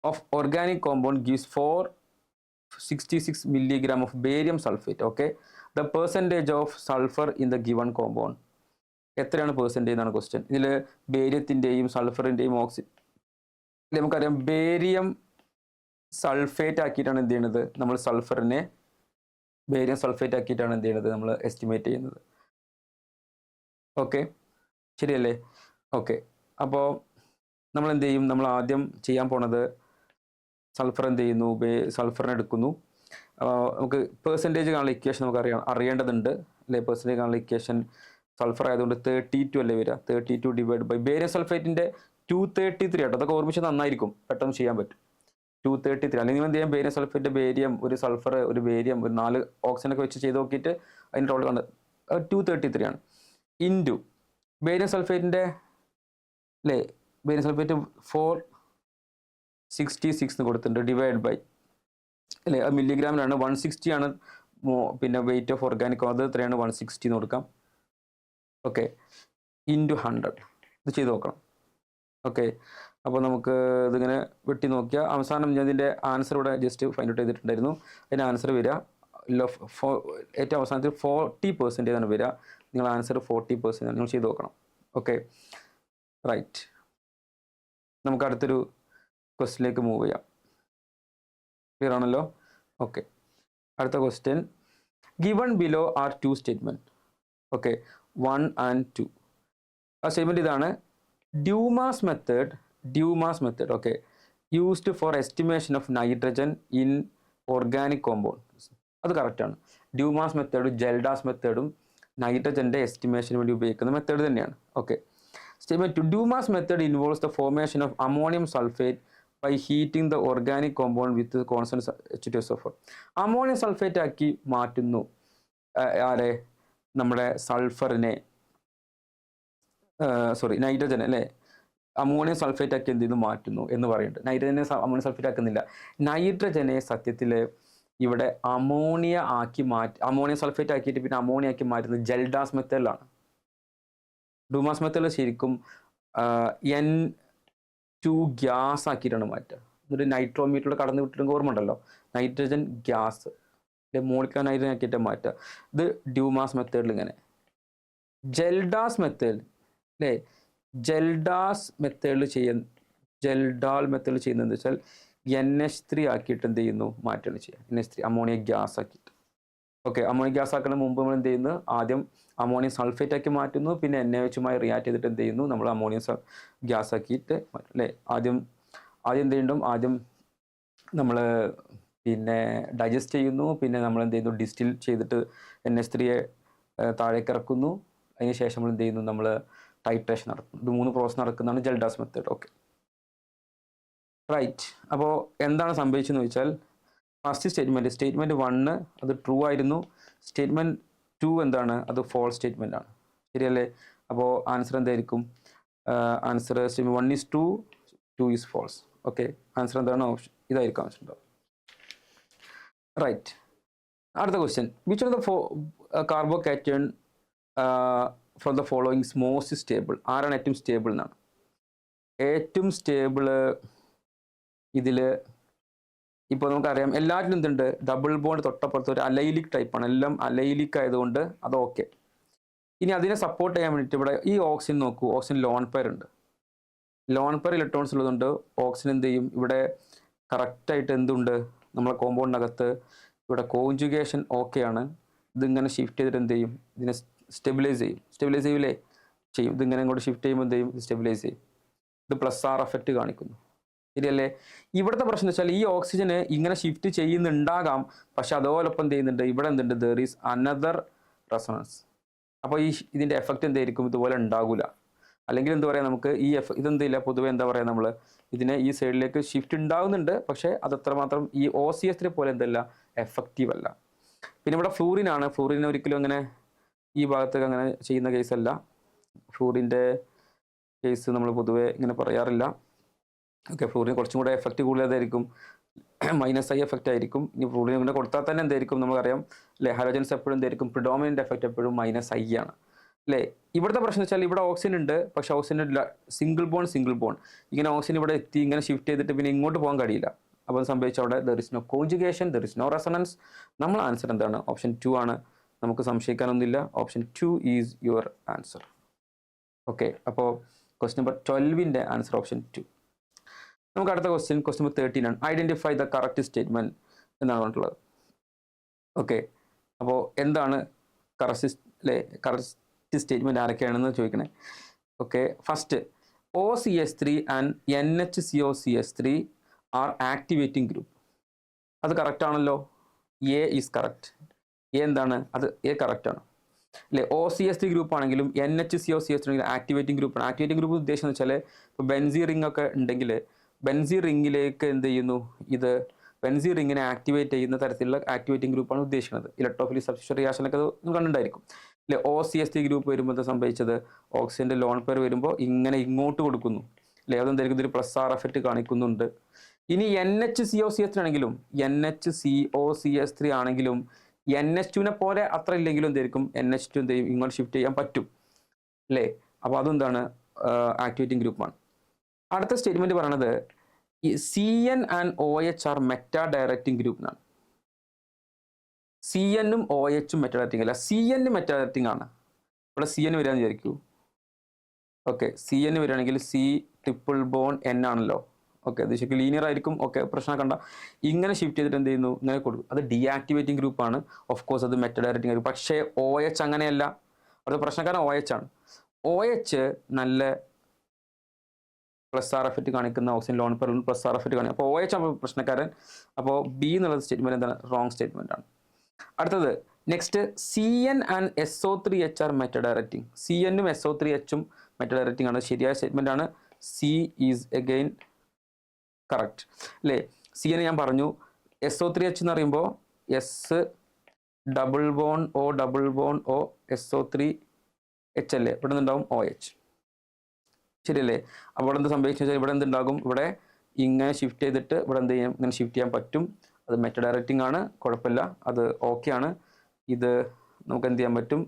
of organic compound gives 466 milligram of barium sulphate. Okay, the percentage of sulphur in the given compound എത്രയാണ് പെർസെൻറ്റേജ് എന്നാണ് ക്വസ്റ്റ്യൻ. ഇതിൽ ബേരിയത്തിൻ്റെയും സൾഫറിൻ്റെയും നമുക്കറിയാം, ബേരിയം സൾഫേറ്റ് ആക്കിയിട്ടാണ് എന്ത് ചെയ്യുന്നത്, നമ്മൾ സൾഫറിനെ ബേരിയം സൾഫേറ്റ് ആക്കിയിട്ടാണ് എന്ത് ചെയ്യുന്നത്, നമ്മൾ എസ്റ്റിമേറ്റ് ചെയ്യുന്നത്. ഓക്കെ, ശരിയല്ലേ? ഓക്കെ, അപ്പോൾ നമ്മൾ എന്ത് ചെയ്യും, നമ്മൾ ആദ്യം ചെയ്യാൻ പോണത് സൾഫർ എന്ത് ചെയ്യുന്നു, സൾഫറിനെ എടുക്കുന്നു. നമുക്ക് പെർസെൻറ്റേജ് കാണുന്ന ഇക്വേഷൻ നമുക്ക് അറിയേണ്ടതുണ്ട് അല്ലേ? പെർസെൻറ്റേജ് കാണുന്ന ഇക്വേഷൻ സൾഫർ ആയതുകൊണ്ട് 32 അല്ലേ വരിക, 32 ഡിവൈഡ് ബൈ ബേരിയം സൾഫേറ്റിൻ്റെ 233 ആട്ടോ. അതൊക്കെ ഓർമ്മിച്ച് നന്നായിരിക്കും, പെട്ടെന്ന് ചെയ്യാൻ പറ്റും. 233, അല്ലെങ്കിൽ എന്ത് ചെയ്യാം, ബേരിയം സൾഫേറ്റ്, ബേരിയം, ഒരു സൾഫർ, ഒരു ബേരിയം, ഒരു 4 ഓക്സിജനൊക്കെ വെച്ച് ചെയ്ത് നോക്കിയിട്ട് അതിൻ്റെ റോൾ കണ്ട് 233 ആണ്. ഇൻറ്റു ബേരിയം സൾഫേറ്റിൻ്റെ അല്ലേ, ബേരിയം സൾഫേറ്റ് 466 എന്ന് കൊടുത്തിട്ടുണ്ട്, ഡിവൈഡ് ബൈ അല്ലേ, അത് മില്ലിഗ്രാമിലാണ്, 160 ആണ് പിന്നെ വെയിറ്റ് ഓഫ് ഓർഗാനിക്, അത് എത്രയാണ്, 160 എന്ന് കൊടുക്കാം. ഓക്കെ, ഇൻറ്റു 100 ഇത് ചെയ്ത് നോക്കണം. ഓക്കെ, അപ്പോൾ നമുക്ക് ഇതിങ്ങനെ വെട്ടി നോക്കിയാൽ അവസാനം ഞാൻ ഇതിൻ്റെ ആൻസർ ഇവിടെ ജസ്റ്റ് ഫൈൻഡ് ഔട്ട് ചെയ്തിട്ടുണ്ടായിരുന്നു. അതിൻ്റെ ആൻസർ വരിക ഏറ്റവും അവസാനത്തിൽ 40% ആണ് വരിക. നിങ്ങൾ ആൻസർ 40% നിങ്ങൾ ചെയ്ത് നോക്കണം. Okay, right. നമുക്ക് അടുത്തൊരു ക്വസ്റ്റിലേക്ക് മൂവ് ചെയ്യാം. ക്ലിയർ ആണല്ലോ? ഓക്കെ, അടുത്ത question. Given below are 2 statement. Okay, 1 and 2. ആ സ്റ്റേറ്റ്മെന്റ് ഇതാണ്. Dumas method okay used for estimation of nitrogen in organic compounds. അത് കറക്റ്റാണ്. ഡ്യൂമാസ് മെത്തേഡും ജെൽഡാസ് മെത്തേഡും നൈട്രജൻ്റെ എസ്റ്റിമേഷന് വേണ്ടി ഉപയോഗിക്കുന്ന മെത്തേഡ് തന്നെയാണ്. Okay, statement 2. Dumas method involves the formation of ammonium sulphate by heating the organic compound with constant H2SO4. Ammonium sulphate ആക്കി മാറ്റുന്നു ആരെ? നമ്മുടെ സൾഫറിനെ, നൈട്രജൻ അല്ലേ, അമോണിയം സൾഫേറ്റ് ആക്കി എന്ത് ചെയ്യുന്നു? മാറ്റുന്നു എന്ന് പറയുന്നുണ്ട്. നൈട്രജനെ അമോണിയം സൾഫേറ്റ് ആക്കുന്നില്ല. നൈട്രജനെ സത്യത്തിൽ ഇവിടെ അമോണിയം സൾഫേറ്റ് ആക്കിയിട്ട് പിന്നെ അമോണിയ ആക്കി മാറ്റുന്നത് ജെൽഡാസ് മെത്തേഡിലാണ്. ഡൂമാസ് മെത്തേഡിൽ ശരിക്കും N2 ഗ്യാസ് ആക്കിയിട്ടാണ് മാറ്റുക. എന്നിട്ട് നൈട്രോമീറ്ററിലൂടെ കടന്നു വിട്ടിട്ട് ഓർമ്മ ഉണ്ടല്ലോ, നൈട്രജൻ ഗ്യാസ് മോളിക്കുലർ നൈട്രജൻ ആക്കിയിട്ട് മാറ്റുക. ഇത് ഡ്യൂമാസ് മെത്തേഡിൽ ഇങ്ങനെ. ജെൽഡാൽ മെത്തേഡിൽ ചെയ്യുന്നത് വെച്ചാൽ NH3 ആക്കിയിട്ട് എന്ത് ചെയ്യുന്നു? മാറ്റുകയാണ് ചെയ്യുക. NH3 അമോണിയ ഗ്യാസ് ആക്കിയിട്ട്. ഓക്കെ, അമോണിയ ഗ്യാസ് ആക്കുന്ന മുമ്പ് നമ്മൾ എന്ത് ചെയ്യുന്നു? ആദ്യം അമോണിയം സൾഫേറ്റ് ആക്കി മാറ്റുന്നു, പിന്നെ NaOH റിയാക്ട് ചെയ്തിട്ട് എന്ത് ചെയ്യുന്നു? നമ്മൾ അമോണിയം ഗ്യാസ് ആക്കിയിട്ട് മാറ്റും അല്ലേ. ആദ്യം എന്ത് ചെയ്യുന്നുണ്ടും? ആദ്യം നമ്മൾ പിന്നെ ഡൈജസ്റ്റ് ചെയ്യുന്നു, പിന്നെ നമ്മൾ എന്ത് ചെയ്യുന്നു? ഡിസ്റ്റിൽ ചെയ്തിട്ട് NH3 താഴേക്ക് ഇറക്കുന്നു. അതിന് ശേഷം നമ്മൾ എന്ത് ചെയ്യുന്നു? നമ്മൾ ടൈട്രേഷൻ നടക്കും. ഇത് 3 പ്രോസസ് നടക്കുന്നതാണ് ജെൽഡാസ് മെത്തേഡ്. Okay, right. അപ്പോൾ എന്താണ് സംഭവിച്ചതെന്ന് വെച്ചാൽ ഫസ്റ്റ് സ്റ്റേറ്റ്മെൻറ്റ് 1 അത് ട്രൂ ആയിരുന്നു. സ്റ്റേറ്റ്മെൻറ്റ് 2 എന്താണ്? അത് ഫോൾസ് സ്റ്റേറ്റ്മെൻ്റ് ആണ്. ശരിയല്ലേ? അപ്പോൾ ആൻസർ എന്തായിരിക്കും? Answer statement 1 is true, 2 is false. ഓക്കെ, ആൻസർ എന്താണ്? ഓപ്ഷൻ ഇതായിരിക്കും ആൻസർ ഉണ്ടാവും. റൈറ്റ്. അടുത്ത question. Which of the carbocation from the followings most stable? ആരാണ് ഏറ്റവും സ്റ്റേബിൾ എന്നാണ്? ഏറ്റവും സ്റ്റേബിള് ഇതിൽ ഇപ്പോൾ നമുക്കറിയാം എല്ലാറ്റിനും എന്തുണ്ട്? ഡബിൾ ബോണ്ട് തൊട്ടപ്പുറത്ത് ഒരു അലൈലിക് ടൈപ്പാണ്. എല്ലാം അലൈലിക് ആയതുകൊണ്ട് അത് ഓക്കെ. ഇനി അതിനെ സപ്പോർട്ട് ചെയ്യാൻ വേണ്ടിയിട്ട് ഇവിടെ ഈ ഓക്സിജൻ നോക്കൂ. ഓക്സിജൻ ലോൺ പെയർ ഉണ്ട്. ലോൺ പെയർ ഇലക്ട്രോൺസ് ഉള്ളതുകൊണ്ട് ഓക്സിജൻ എന്ത് ചെയ്യും? ഇവിടെ കറക്റ്റായിട്ട് എന്തുണ്ട്? നമ്മളെ കോമ്പൗണ്ടിനകത്ത് ഇവിടെ കോൺജുഗേഷൻ ഓക്കെയാണ്. ഇതിങ്ങനെ ഷിഫ്റ്റ് ചെയ്തിട്ട് എന്ത് ചെയ്യും? ഇതിനെ സ്റ്റെബിലൈസ് ചെയ്യൂലേ? ചെയ്യും. ഇതിങ്ങനെ ഇങ്ങോട്ട് ഷിഫ്റ്റ് ചെയ്യുമ്പോൾ എന്ത് ചെയ്യും? ഇത് സ്റ്റെബിലൈസ് ചെയ്യും. ഇത് +R എഫക്റ്റ് കാണിക്കുന്നു. ശരിയല്ലേ? ഇവിടുത്തെ പ്രശ്നം എന്ന് വെച്ചാൽ ഈ ഓക്സിജന് ഇങ്ങനെ ഷിഫ്റ്റ് ചെയ്യുന്നുണ്ടാകാം, പക്ഷെ അതോടൊപ്പം എന്ത് ചെയ്യുന്നുണ്ട്? ഇവിടെ എന്തുണ്ട്? There is another resonance. അപ്പോൾ ഇതിൻ്റെ എഫക്റ്റ് എന്തായിരിക്കും? ഇതുപോലെ ഉണ്ടാകില്ല. അല്ലെങ്കിൽ എന്താ പറയുക, നമുക്ക് ഈ ഇതെന്തില്ല, പൊതുവെ എന്താ പറയുക, നമ്മൾ ഇതിനെ ഈ സൈഡിലേക്ക് ഷിഫ്റ്റ് ഉണ്ടാകുന്നുണ്ട്, പക്ഷേ അത് അത്രമാത്രം ഈ OCS3 പോലെ എന്തല്ല, എഫക്റ്റീവ് അല്ല. പിന്നെ ഇവിടെ ഫ്ലൂറിനാണ്. ഫ്ലൂറിന് ഒരിക്കലും അങ്ങനെ ഈ ഭാഗത്തേക്ക് അങ്ങനെ ചെയ്യുന്ന കേസല്ല. ഫ്ലൂറിൻ്റെ കേസ് നമ്മൾ പൊതുവെ ഇങ്ങനെ പറയാറില്ല. ഓക്കെ, ഫ്ലൂറിന് കുറച്ചും കൂടെ എഫക്റ്റ് കൂടുതലായിരിക്കും, -I എഫക്റ്റ് ആയിരിക്കും. ഇനി ഫ്ലൂറിന് ഇങ്ങനെ കൊടുത്താൽ തന്നെ എന്തായിരിക്കും? നമുക്കറിയാം അല്ലേ, ഹാലോജൻസ് എപ്പോഴും എന്തായിരിക്കും? പ്രിഡോമിനൻ്റ് എഫക്റ്റ് എപ്പോഴും -I ആണ് അല്ലേ. ഇവിടുത്തെ പ്രശ്നം വെച്ചാൽ ഇവിടെ ഓക്സിജൻ ഉണ്ട്, പക്ഷേ ഓക്സിജൻ്റെ സിംഗിൾ ബോൺ ഇങ്ങനെ ഓക്സിജൻ ഇവിടെ എത്തി ഇങ്ങനെ ഷിഫ്റ്റ് ചെയ്തിട്ട് പിന്നെ ഇങ്ങോട്ട് പോകാൻ കഴിയില്ല. അപ്പോൾ സംഭവിച്ച അവിടെ there is no conjugation, there is no resonance. നമ്മൾ ആൻസർ എന്താണ്? ഓപ്ഷൻ 2 ആണ്. നമുക്ക് സംശയിക്കാനൊന്നുമില്ല. Option 2 is your answer. Okay, അപ്പോൾ ക്വസ്റ്റ്യൻ നമ്പർ 12ൻ്റെ ആൻസർ ഓപ്ഷൻ 2. നമുക്ക് അടുത്ത ക്വസ്റ്റ്യൻ നമ്പർ 13 ആണ്. ഐഡൻറ്റിഫൈ ദ കറക്റ്റ് സ്റ്റേറ്റ്മെൻറ്റ് എന്നാണ് പറഞ്ഞിട്ടുള്ളത്. ഓക്കെ, അപ്പോൾ എന്താണ് കറക്റ്റ് സ്റ്റേറ്റ്മെൻറ്റ് ആരൊക്കെയാണെന്ന് ചോദിക്കണേ. Okay, first OCH3 and NHCOCH3 are activating group. അത് കറക്റ്റ് ആണല്ലോ. A is correct. എന്താണ് അത്? A കറക്റ്റ് ആണ് അല്ലേ. OCH3 ഗ്രൂപ്പ് ആണെങ്കിലും NHCOCH3 ആക്ടിവേറ്റിംഗ് ഗ്രൂപ്പാണ്. ആക്ടിവേറ്റിംഗ് ഗ്രൂപ്പ് ഉദ്ദേശം എന്ന് വെച്ചാൽ ഇപ്പോൾ ബെൻസീൻ റിംഗ് ഒക്കെ ഉണ്ടെങ്കിൽ ബെൻസീൻ റിംഗിലേക്ക് എന്ത് ചെയ്യുന്നു? ഇത് ബെൻസീൻ റിംഗിനെ ആക്ടിവേറ്റ് ചെയ്യുന്ന തരത്തിലുള്ള ആക്ടിവേറ്റിംഗ് ഗ്രൂപ്പാണ് ഉദ്ദേശിക്കുന്നത്. ഇലക്ട്രോഫിലിക് സബ്സ്റ്റിറ്റ്യൂഷൻ റിയാക്ഷനൊക്കെ അത് കണ്ടിട്ടുണ്ടായിരിക്കും അല്ലേ. OCH3 ഗ്രൂപ്പ് വരുമ്പോൾ എന്താ സംഭവിച്ചത്? ഓക്സിജൻ്റെ ലോൺ പെയർ വരുമ്പോൾ ഇങ്ങനെ ഇങ്ങോട്ട് കൊടുക്കുന്നു അല്ലേ. അതെന്തായിരിക്കും? ഇതൊരു +R എഫക്റ്റ് കാണിക്കുന്നുണ്ട്. ഇനി NHCOCH3 ആണെങ്കിലും NHCOCH3 ആണെങ്കിലും NH2നെ പോലെ അത്ര ഇല്ലെങ്കിലും എന്തായിരിക്കും? NH2 എന്ത് ചെയ്യും? ഇങ്ങോട്ട് ഷിഫ്റ്റ് ചെയ്യാൻ പറ്റും അല്ലേ. അപ്പോൾ അതെന്താണ്? ആക്ടിവേറ്റിംഗ് ഗ്രൂപ്പാണ്. അടുത്ത സ്റ്റേറ്റ്മെൻറ്റ് പറയണത് CN and OH are meta directing group എന്നാണ്. CN ഉം OH ഉം മെറ്റാ ഡയറക്റ്റിംഗ് അല്ല, CN മെറ്റാ ഡയറക്റ്റിംഗ് ആണ്. ഇവിടെ സി എൻ വരികയെന്ന് വിചാരിക്കൂ. ഓക്കെ, സി എൻ വരികയാണെങ്കിൽ സി ട്രിപ്പിൾ ബോൺ എൻ ആണല്ലോ. ഓക്കെ, അത് ശരിക്കും ലീനിയർ ആയിരിക്കും. ഓക്കെ, പ്രശ്നം കണ്ട ഇങ്ങനെ ഷിഫ്റ്റ് ചെയ്തിട്ട് എന്ത് ചെയ്യുന്നു, ഇങ്ങനെ കൊടുക്കും. അത് ഡീആക്ടിവേറ്റിംഗ് ഗ്രൂപ്പാണ്. ഓഫ് കോഴ്സ് അത് മെറ്റൽ ഡയറക്റ്റിംഗ് ഗ്രൂപ്പ്. പക്ഷേ OH അങ്ങനെയല്ല. അത് പ്രശ്നക്കാരൻ OH ആണ്. OH നല്ല പ്ലസ് ആർ എഫക്റ്റ് കാണിക്കുന്ന oxygen lone pair plus R effect കാണിക്കും. അപ്പോൾ OH ആണ് പ്രശ്നക്കാരൻ. അപ്പോൾ ബി എന്നുള്ള സ്റ്റേറ്റ്മെന്റ് എന്താണ്, റോങ് സ്റ്റേറ്റ്മെന്റ് ആണ്. അടുത്തത് next, CN and SO3H are metal directing. CN-ഉം SO3H-ഉം മെറ്റൽ ഡയറക്റ്റിംഗ് ആണ്. ശരിയായ സ്റ്റേറ്റ്മെന്റ് ആണ്. സി ഈസ് അഗെയിൻ കറക്റ്റ് അല്ലേ. CN ഞാൻ പറഞ്ഞു. SO3H എന്ന് പറയുമ്പോൾ S double bond O double bond O SO3H അല്ലേ, ഇവിടെ നിന്നുണ്ടാവും OH. ശരിയല്ലേ. അപ്പോൾ എന്ത് സംഭവിച്ചു വെച്ചാൽ ഇവിടെ എന്തുണ്ടാകും, ഇവിടെ ഇങ്ങനെ ഷിഫ്റ്റ് ചെയ്തിട്ട് ഇവിടെ എന്ത് ചെയ്യാം, ഇങ്ങനെ ഷിഫ്റ്റ് ചെയ്യാൻ പറ്റും. അത് മെറ്റൽ ഡയറക്റ്റിംഗ് ആണ്, കുഴപ്പമില്ല, അത് ഓക്കെ ആണ്. ഇത് നമുക്ക് എന്ത് ചെയ്യാൻ പറ്റും,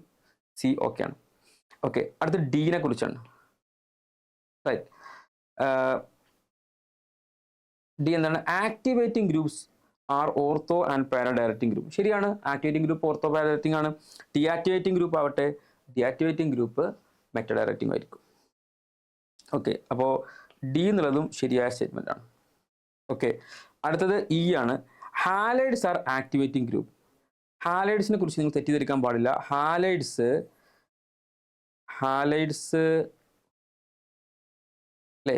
സി ഓക്കെ ആണ്. ഓക്കെ, അടുത്ത ഡീനെ കുറിച്ചാണ്. റൈറ്റ്, ഡി എന്താണ്, activating groups are ortho and para directing group. ശരിയാണ്, activating group ortho para directing ആണ്. ഡിആക്ടിവേറ്റിംഗ് ഗ്രൂപ്പ് ആവട്ടെ, ഡിആക്ടിവേറ്റിംഗ് ഗ്രൂപ്പ് മെറ്റൽ ഡയറക്റ്റിംഗ് ആയിരിക്കും. ഓക്കെ, അപ്പോൾ ഡി എന്നുള്ളതും ശരിയായ സ്റ്റേറ്റ്മെന്റ് ആണ്. ഓക്കെ, അടുത്തത് ഇ ആണ്. Halides are activating group. ഹാലൈഡ്സിനെ കുറിച്ച് നിങ്ങൾ തെറ്റിദ്ധരിക്കാൻ പാടില്ല. ഹാലൈഡ്സ് അല്ലേ,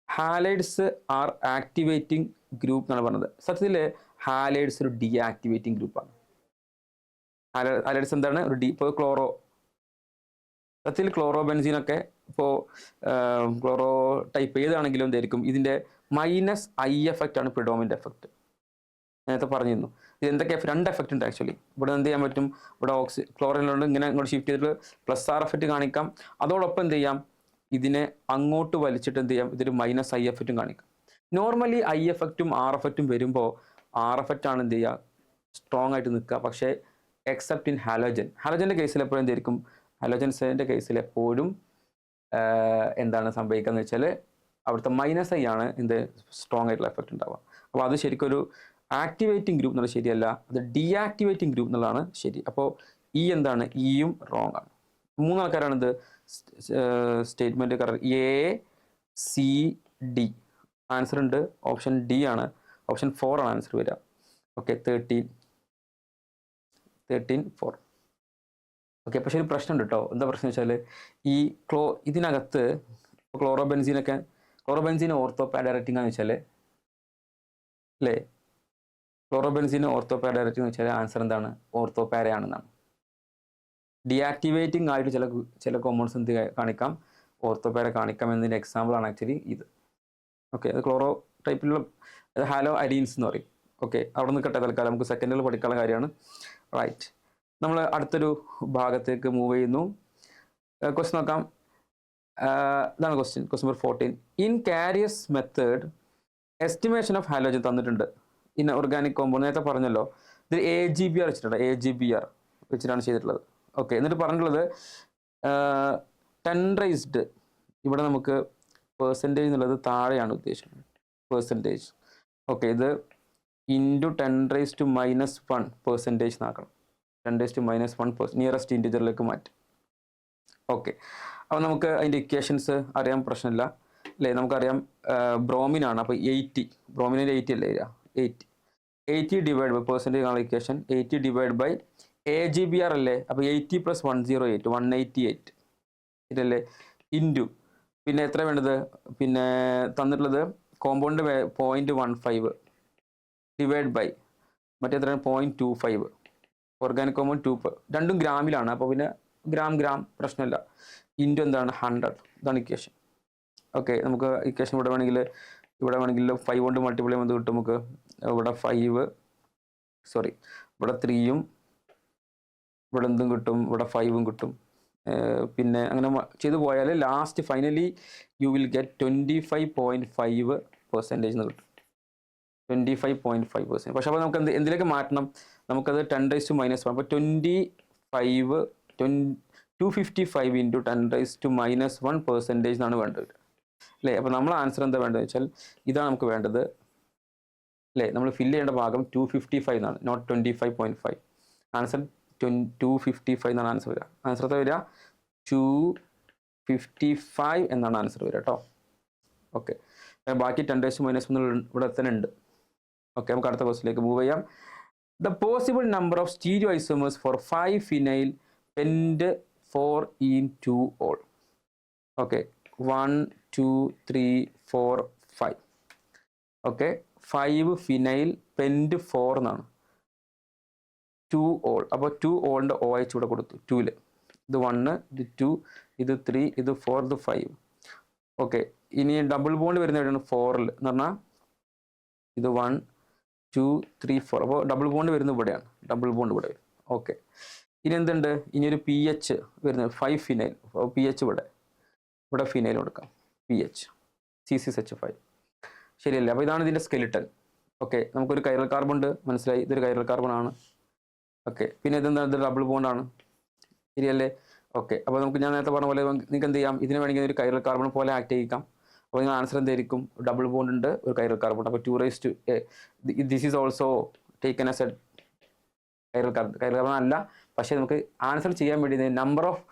ഹാലൈഡ്സ് ആർ ആക്ടിവേറ്റിംഗ് ഗ്രൂപ്പ് എന്നാണ് പറഞ്ഞത്. സത്യത്തിൽ ഹാലൈഡ്സ് ഒരു ഡീആക്ടിവേറ്റിംഗ് ഗ്രൂപ്പാണ്. ഹാലൈഡ്സ് എന്താണ്, ഒരു ഡി. ഇപ്പോൾ സത്യത്തിൽ ക്ലോറോ ബെൻസീനൊക്കെ ഇപ്പോൾ ക്ലോറോ ടൈപ്പ് ഏതാണെങ്കിലും എന്തായിരിക്കും, ഇതിൻ്റെ -I എഫക്റ്റ് ആണ് പ്രിഡോമിനൻ്റ് എഫക്റ്റ്. നേരത്തെ പറഞ്ഞിരുന്നു. ഇത് എന്തൊക്കെ രണ്ട് എഫക്റ്റ് ഉണ്ട് ആക്ച്വലി. ഇവിടെ എന്ത് ചെയ്യാൻ പറ്റും, ഇവിടെ ക്ലോറിനുണ്ട്, ഇങ്ങനെ അങ്ങോട്ട് ഷിഫ്റ്റ് ചെയ്തിട്ട് പ്ലസ് ആർ എഫക്റ്റ് കാണിക്കാം. അതോടൊപ്പം എന്ത് ചെയ്യാം, ഇതിനെ അങ്ങോട്ട് വലിച്ചിട്ട് എന്ത് ചെയ്യാം, ഇതൊരു -I എഫക്റ്റും കാണിക്കാം. നോർമലി I എഫക്റ്റും R എഫക്റ്റും വരുമ്പോൾ R എഫക്റ്റ് ആണ് എന്ത് ചെയ്യുക, സ്ട്രോങ് ആയിട്ട് നിൽക്കുക. പക്ഷേ എക്സെപ്റ്റ് ഇൻ ഹാലോജൻ. ഹാലോജൻ്റെ കേസിൽ എപ്പോഴും എന്തായിരിക്കും, ഹാലോജൻസിൻ്റെ കേസിൽ എപ്പോഴും എന്താണ് സംഭവിക്കുക എന്ന് വെച്ചാൽ അവിടുത്തെ -I ആണ് എന്ത് സ്ട്രോങ് ആയിട്ടുള്ള എഫക്റ്റ് ഉണ്ടാവുക. അപ്പോൾ അത് ശരിക്കും ഒരു ആക്ടിവേറ്റിംഗ് ഗ്രൂപ്പ് എന്നുള്ളത് ശരിയല്ല, അത് ഡീആക്ടിവേറ്റിംഗ് ഗ്രൂപ്പ് എന്നുള്ളതാണ് ശരി. അപ്പോൾ ഇ എന്താണ്, ഇയും റോങ് ആണ്. മൂന്നാൾക്കാരാണ് ഇത് സ്റ്റേറ്റ്മെന്റ് കറക്റ്റ്. ACD ആൻസർ ഉണ്ട്. ഓപ്ഷൻ ഡി ആണ്, ഓപ്ഷൻ 4 ആണ് ആൻസർ വരിക. ഓക്കെ, 13-4. ഓക്കെ, പക്ഷേ ഒരു പ്രശ്നമുണ്ട് കേട്ടോ. എന്താ പ്രശ്നം വെച്ചാൽ ഈ ഇതിനകത്ത് ക്ലോറോബെൻസീൻ ഓർത്തോ പാര ഡയറക്റ്റിംഗ് എന്ന് വെച്ചാൽ അല്ലേ, ക്ലോറോബെൻസീൻ ഓർത്തോ പാര ഡയറക്റ്റിംഗ് എന്ന് വെച്ചാൽ ആൻസർ എന്താണ്, ഓർത്തോ പാരയാണെന്നാണ്. ഡീആക്ടിവേറ്റിംഗ് ആയിട്ട് ചില കോമ്പൗണ്ട്സ് എന്ത് കാണിക്കാം, ഓർത്തോ പാര കാണിക്കാം എന്നതിൻ്റെ എക്സാമ്പിൾ ആണ് ആക്ച്വലി ഇത്. ഓക്കെ, അത് ക്ലോറോ ടൈപ്പിലുള്ള ഹാലോ അരീൻസ് എന്ന് പറയും. ഓക്കെ, അവിടെ നിൽക്കട്ടെ തൽക്കാലം, നമുക്ക് സെക്കൻഡിൽ പഠിക്കാനുള്ള കാര്യമാണ്. റൈറ്റ്, നമ്മൾ അടുത്തൊരു ഭാഗത്തേക്ക് മൂവ് ചെയ്യുന്നു. ക്വസ്റ്റ്യൻ നോക്കാം. ഇതാണ് question number 14. In carriers method estimation of halogen തന്നിട്ടുണ്ട്. ഇൻ ഓർഗാനിക് കോമ്പൗണ്ട് നേരത്തെ പറഞ്ഞല്ലോ, ഇത് AGBR വെച്ചിട്ടുണ്ട്. AGBR വെച്ചിട്ടാണ് ചെയ്തിട്ടുള്ളത്. ഓക്കെ, എന്നിട്ട് പറഞ്ഞിട്ടുള്ളത് 10 raised, ഇവിടെ നമുക്ക് പെർസെൻറ്റേജ് എന്നുള്ളത് താഴെയാണ് ഉദ്ദേശിക്കുന്നത്, പെർസെൻറ്റേജ്. ഓക്കെ, ഇത് ഇൻറ്റു 10 raised to -1 പെർസെൻറ്റേജ് എന്നാക്കണം. 10 raised to -1 നിയറസ്റ്റ് ഇൻറ്റിജറിലേക്ക് മാറ്റും. ഓക്കെ, അപ്പോൾ നമുക്ക് അതിൻ്റെ ഇക്വേഷൻസ് അറിയാൻ പ്രശ്നമില്ല അല്ലേ. നമുക്കറിയാം ബ്രോമിനാണ്. അപ്പോൾ 80, ബ്രോമിനിൻ്റെ 80 അല്ലേ, 80 ഡിവൈഡ് ബൈ പെർസെൻറ്റേജ് ആണ് ഇക്വേഷൻ. 80 ഡിവൈഡ് ബൈ AGBR അല്ലേ, അപ്പോൾ 80 + 108 188 ഇതല്ലേ, ഇൻറ്റു പിന്നെ എത്ര വേണ്ടത്, പിന്നെ തന്നിട്ടുള്ളത് കോമ്പൗണ്ട് 0.15 ഡിവൈഡ് ബൈ മറ്റെത്ര 0.25. ഓർഗാനിക് കോമ്പൗണ്ട് 2, രണ്ടും ഗ്രാമിലാണ്. അപ്പോൾ പിന്നെ ഗ്രാം പ്രശ്നമില്ല. ഇൻറ്റു എന്താണ് 100, ഇതാണ് ഇക്വേഷൻ. ഓക്കെ, നമുക്ക് ഇക്വേഷൻ ഇവിടെ വേണമെങ്കിൽ 5 കൊണ്ട് മൾട്ടിപ്ലൈ ചെയ്യുമ്പോൾ കിട്ടും നമുക്ക്. ഇവിടെ 5 ഇവിടെ 3ഉം ഇവിടെ എന്തും കിട്ടും, ഇവിടെ 5ഉം കിട്ടും. പിന്നെ അങ്ങനെ ചെയ്തു പോയാൽ last finally you will get 25.5% എന്ന് കിട്ടും. 25.5%. പക്ഷെ അപ്പോൾ നമുക്ക് എന്തിലേക്ക് മാറ്റണം, നമുക്കത് 10 raised to -1. അപ്പോൾ 255 × 10 raised to -1% എന്നാണ് വേണ്ടത് അല്ലേ. അപ്പോൾ നമ്മൾ ആൻസർ എന്താ വേണ്ടത് വെച്ചാൽ ഇതാണ് നമുക്ക് വേണ്ടത് അല്ലേ. നമ്മൾ ഫില്ല് ചെയ്യേണ്ട ഭാഗം 255 എന്നാണ്, നോട്ട് 25.5. ആൻസർ 255 എന്നാണ് ആൻസർ വരിക. ആൻസർ എത്ര വരിക? 255 എന്നാണ് ആൻസർ വരിക കേട്ടോ. ഓക്കെ, ബാക്കി 10⁻⁻1 ഇവിടെ തന്നെ ഉണ്ട്. ഓക്കെ, നമുക്ക് അടുത്ത ക്വസ്റ്റിലേക്ക് മൂവ് ചെയ്യാം. The possible number of stereo isomers for 5 phenyl pent 4 in 2 all. Okay, 1 2 3 4 5. Okay, 5 phenyl pent 4 എന്നാണ്, 2 all. അപ്പോൾ 2 ഓളിൻ്റെ OH ഇവിടെ കൊടുത്തു 2ൽ. ഇത് 1, ഇത് 2, ഇത് 3, ഇത് 4, ഇത് 5. ഓക്കെ, ഇനി ഡബിൾ ബോണ്ട് വരുന്ന എവിടെയാണ്? 4ൽ എന്ന് പറഞ്ഞാൽ ഇത് 1 2 3 4. അപ്പോൾ ഡബിൾ ബോണ്ട് വരുന്നത് ഇവിടെയാണ്, ഡബിൾ ബോണ്ട് ഇവിടെ വരും. ഓക്കെ, ഇനി എന്തുണ്ട്? ഇനി ഒരു PH വരുന്നത് 5 ഫിനൈൽ. അപ്പോൾ PH ഇവിടെ ഫിനൈൽ കൊടുക്കാം, PH CCH5. ശരിയല്ലേ? അപ്പോൾ ഇതാണ് ഇതിൻ്റെ സ്കെലിട്ടൺ. ഓക്കെ, നമുക്കൊരു കൈറൽ കാർബൺ ഉണ്ട്, മനസ്സിലായി, ഇതൊരു കൈറൽ കാർബൺ ആണ്. ഓക്കെ, പിന്നെ ഇതെന്താണ്? ഇത് ഡബിൾ ബോണ്ടാണ്, ശരിയല്ലേ? ഓക്കെ, അപ്പോൾ നമുക്ക് ഞാൻ നേരത്തെ പറഞ്ഞ പോലെ നിങ്ങൾക്ക് എന്ത് ചെയ്യാം? ഇതിന് വേണമെങ്കിൽ ഒരു കൈറൽ കാർബൺ പോലെ ആക്ട് ചെയ്യിക്കാം. അപ്പോൾ നിങ്ങൾ ആൻസർ എന്തായിരിക്കും? ഡബിൾ ബോണ്ട് ഉണ്ട്, ഒരു കൈറൽ കാർബൺ. അപ്പോൾ 2 this is also taken as A chiral carbon അല്ല, പക്ഷേ നമുക്ക് ആൻസർ ചെയ്യാൻ വേണ്ടി നമ്പർ ഓഫ്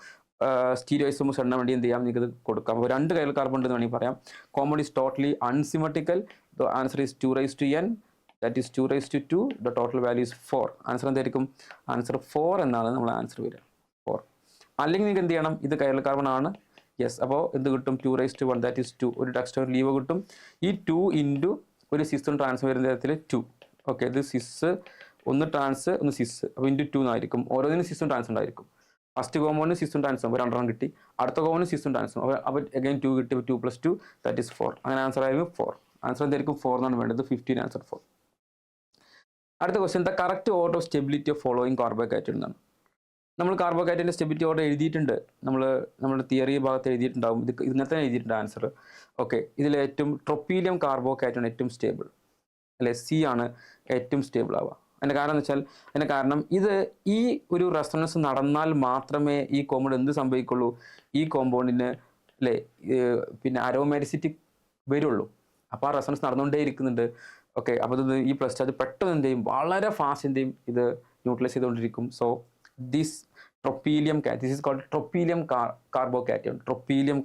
സ്റ്റീരിയോ ഐസോമേഴ്സ് എണ്ണാൻ വേണ്ടി എന്ത് ചെയ്യാം? നിങ്ങൾക്ക് ഇത് കൊടുക്കാം. അപ്പോൾ 2 കൈറൽ കാർബൺ ഉണ്ടെന്ന് വേണമെങ്കിൽ പറയാം. Compound is totally unsymmetrical. The answer is 2n, that is 2/2. The total value is 4. Answer എന്തായിരിക്കും? ആൻസർ 4 എന്നാണ് നമ്മൾ ആൻസർ വരിക, 4. അല്ലെങ്കിൽ നിങ്ങൾക്ക് എന്ത് ചെയ്യണം? ഇത് കൈറൽ കാർബൺ ആണ്, യെസ്. അപ്പോൾ എന്ത് കിട്ടും? 2/1, ദാറ്റ് ഈസ് 2. ഒരു ടെക്സ്റ്റ് ലീവ് കിട്ടും. ഈ 2 ഇൻറ്റു ഒരു സിസും ട്രാൻസ് വരുന്ന തരത്തിൽ 2. ഓക്കെ, ഇത് സിസ്, ഒന്ന് ട്രാൻസ്, ഒന്ന് സിസ്. അപ്പോൾ ഇൻറ്റു 2 എന്നായിരിക്കും. ഓരോന്നിനും സിസും ട്രാൻസ് ഉണ്ടായിരിക്കും. ഫസ്റ്റ് കോമ്പൗണ്ടിന് സിസും ട്രാൻസും 2 കിട്ടി, അടുത്ത കോമ്പൗണ്ടിന് സിസും ട്രാൻസും. അപ്പോൾ അഗൈൻ 2 കിട്ടി, 2+2 ദാറ്റ് ഈസ് 4. അങ്ങനെ ആൻസർ ആയിരിക്കും 4. ആൻസർ എന്തായിരിക്കും? 4 എന്നാണ് വേണ്ടത്. 15 ആൻസർ 4. അടുത്ത question, the correct order of stability of following carbohydrate എന്നാണ്. നമ്മൾ കാർബോഹൈഡ്രേറ്റിൻ്റെ സ്റ്റെബിലിറ്റി ഓർഡർ എഴുതിയിട്ടുണ്ട്, നമ്മുടെ തിയറി ഭാഗത്ത് എഴുതിയിട്ടുണ്ടാവും. ഇങ്ങനത്തെ എഴുതിയിട്ടുണ്ട് ആൻസർ. ഓക്കെ, ഇതിൽ ഏറ്റവും ട്രോപ്പീലിയം കാർബോഹൈഡ്രേറ്റ് ആണ് ഏറ്റവും സ്റ്റേബിൾ, അല്ലെ? C ആണ് ഏറ്റവും സ്റ്റേബിൾ ആവുക. അതിൻ്റെ കാരണം എന്ന് വെച്ചാൽ, അതിൻ്റെ കാരണം ഇത് ഈ ഒരു റെസൊണൻസ് നടന്നാൽ മാത്രമേ ഈ കോമ്പൗണ്ട് എന്ത് സംഭവിക്കുള്ളൂ? ഈ കോമ്പൗണ്ടിന്, അല്ലേ, പിന്നെ അരോമാറ്റിസിറ്റി വരുള്ളൂ. അപ്പോൾ ആ റെസൊണൻസ് നടന്നുകൊണ്ടേ ഇരിക്കുന്നുണ്ട്. ഓക്കെ, അപ്പോൾ ഇത് ഈ പ്ലസ് ചാർജ് പെട്ടെന്ന് എന്ത് ചെയ്യും? വളരെ ഫാസ്റ്റ് എന്ത് ചെയ്യും? ഇത് ന്യൂട്രലൈസ് ചെയ്തുകൊണ്ടിരിക്കും. So this tropylium this is called tropylium carbocation. Tropylium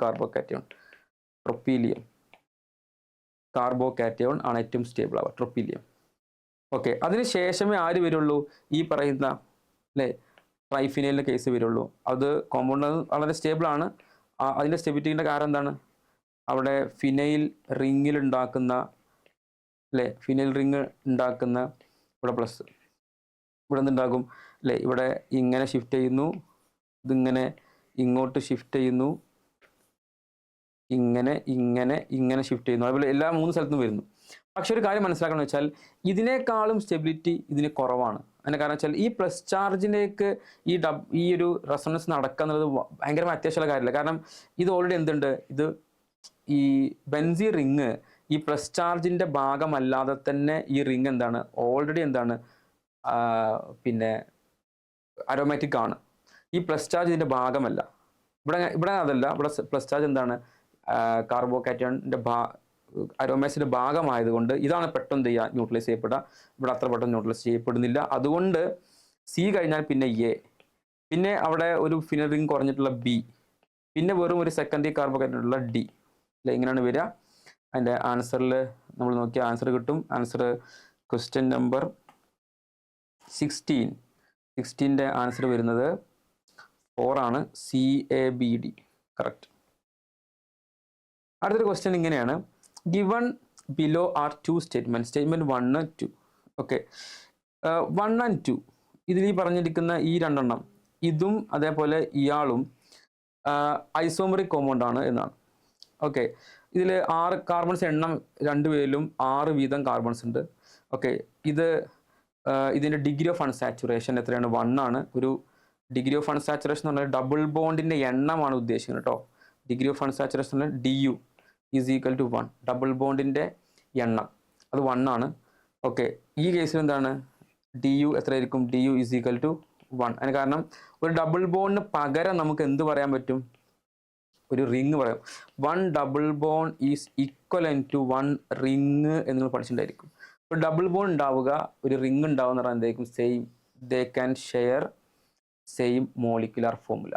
carbocation ആണ് ഏറ്റവും സ്റ്റേബിൾ ആവുക, ട്രോപ്പീലിയം. ഓക്കെ, അതിന് ശേഷമേ ആര് വരുള്ളൂ? ഈ പറയുന്ന, അല്ലേ, ട്രൈഫിനൈലിൻ്റെ കേസ് വരുള്ളൂ. അത് കോമ്പൗണ്ട് വളരെ സ്റ്റേബിൾ ആണ്. അതിൻ്റെ സ്റ്റെബിലിറ്റിൻ്റെ കാരണം എന്താണ്? അവിടെ ഫിനൈൽ റിങ്ങിൽ ഉണ്ടാക്കുന്ന, അല്ലേ, ഫിനൈൽ റിങ് ഉണ്ടാക്കുന്ന ഇവിടെ പ്ലസ്, ഇവിടെ എന്തുണ്ടാകും? അല്ലേ, ഇവിടെ ഇങ്ങനെ ഷിഫ്റ്റ് ചെയ്യുന്നു, ഇതിങ്ങനെ ഇങ്ങോട്ട് ഷിഫ്റ്റ് ചെയ്യുന്നു, ഇങ്ങനെ ഷിഫ്റ്റ് ചെയ്യുന്നു. അതുപോലെ എല്ലാ 3 സ്ഥലത്തും വരുന്നു. പക്ഷെ ഒരു കാര്യം മനസ്സിലാക്കണം വെച്ചാൽ, ഇതിനേക്കാളും സ്റ്റെബിലിറ്റി ഇതിന് കുറവാണ്. അതിൻ്റെ കാരണം വെച്ചാൽ, ഈ പ്ലസ് ചാർജിലേക്ക് ഈ ഒരു റെസൊണൻസ് നടക്കുക എന്നുള്ളത് ഭയങ്കര അത്യാവശ്യമുള്ള കാര്യമില്ല. കാരണം ഇത് ഓൾറെഡി എന്തുണ്ട്? ഇത് ഈ ബെൻസീൻ റിങ് ഈ പ്ലസ് ചാർജിൻ്റെ ഭാഗമല്ലാതെ തന്നെ ഈ റിങ് എന്താണ്? ഓൾറെഡി എന്താണ്? പിന്നെ അരോമാറ്റിക് ആണ്. ഈ പ്ലസ് ചാർജ് ഇതിൻ്റെ ഭാഗമല്ല. ഇവിടെ അതല്ല. ഇവിടെ പ്ലസ് ചാർജ് എന്താണ്? കാർബോകാറ്റയോണിൻ്റെ അരോമാസിൻ്റെ ഭാഗമായതുകൊണ്ട് ഇതാണ് പെട്ടെന്ന് ചെയ്യുക, ന്യൂട്രലൈസ് ചെയ്യപ്പെടുക. ഇവിടെ അത്ര പെട്ടെന്ന് ന്യൂട്രലൈസ് ചെയ്യപ്പെടുന്നില്ല. അതുകൊണ്ട് C കഴിഞ്ഞാൽ പിന്നെ A, പിന്നെ അവിടെ ഒരു ഫിനൽ റിംഗ് കുറഞ്ഞിട്ടുള്ള B, പിന്നെ വെറും ഒരു സെക്കൻഡറി കാർബോകാറ്റയോണുള്ള D. അല്ലെ, ഇങ്ങനെയാണ് വരിക. അതിൻ്റെ ആൻസറിൽ നമ്മൾ നോക്കിയ ആൻസർ കിട്ടും. ആൻസർ ക്വസ്റ്റ്യൻ നമ്പർ 16ൻ്റെ ആൻസർ വരുന്നത് 4 ആണ്, CABD. കറക്റ്റ്. അടുത്തൊരു ക്വസ്റ്റ്യൻ ഇങ്ങനെയാണ്, given below are 2 statement 1 and 2. Okay, 1 and 2 ഇതിൽ ഈ പറഞ്ഞിരിക്കുന്ന ഈ 2 എണ്ണം, ഇതും അതേപോലെ ഇയാളും ഐസോമറിക് കോമ്പൗണ്ടാണ് എന്നാണ്. ഓക്കെ, ഇതിൽ 6 കാർബൺസ് എണ്ണം 2 പേരിലും 6 വീതം കാർബൺസ് ഉണ്ട്. ഓക്കെ, ഇതിൻ്റെ ഡിഗ്രി ഓഫ് അൺസാച്ചുറേഷൻ എത്രയാണ്? 1 ആണ്. ഒരു ഡിഗ്രി ഓഫ് അൺസാച്ചുറേഷൻ എന്ന് പറഞ്ഞാൽ ഡബിൾ ബോണ്ടിൻ്റെ എണ്ണമാണ് ഉദ്ദേശിക്കുന്നത് കേട്ടോ. ഡിഗ്രി ഓഫ് അൺസാച്ചുറേഷൻ എന്ന് പറഞ്ഞാൽ DU is equal to 1. Double ബോണ്ടിൻ്റെ എണ്ണം അത് 1 ആണ്. ഓക്കെ, ഈ കേസിൽ എന്താണ്? DU എത്രയായിരിക്കും? DU is equal to 1. അതിന് കാരണം ഒരു ഡബിൾ ബോണ്ടിന് പകരം നമുക്ക് എന്ത് പറയാൻ പറ്റും? ഒരു റിങ് പറയാം. 1 double bond is equal to 1 ring എന്ന് നിങ്ങൾ പഠിച്ചിട്ടുണ്ടായിരിക്കും. ഒരു ഡബിൾ ബോണ്ട് ഉണ്ടാവുക, ഒരു റിങ് ഉണ്ടാവുക എന്ന് പറഞ്ഞാൽ എന്തായിരിക്കും? Same. They can share same molecular formula.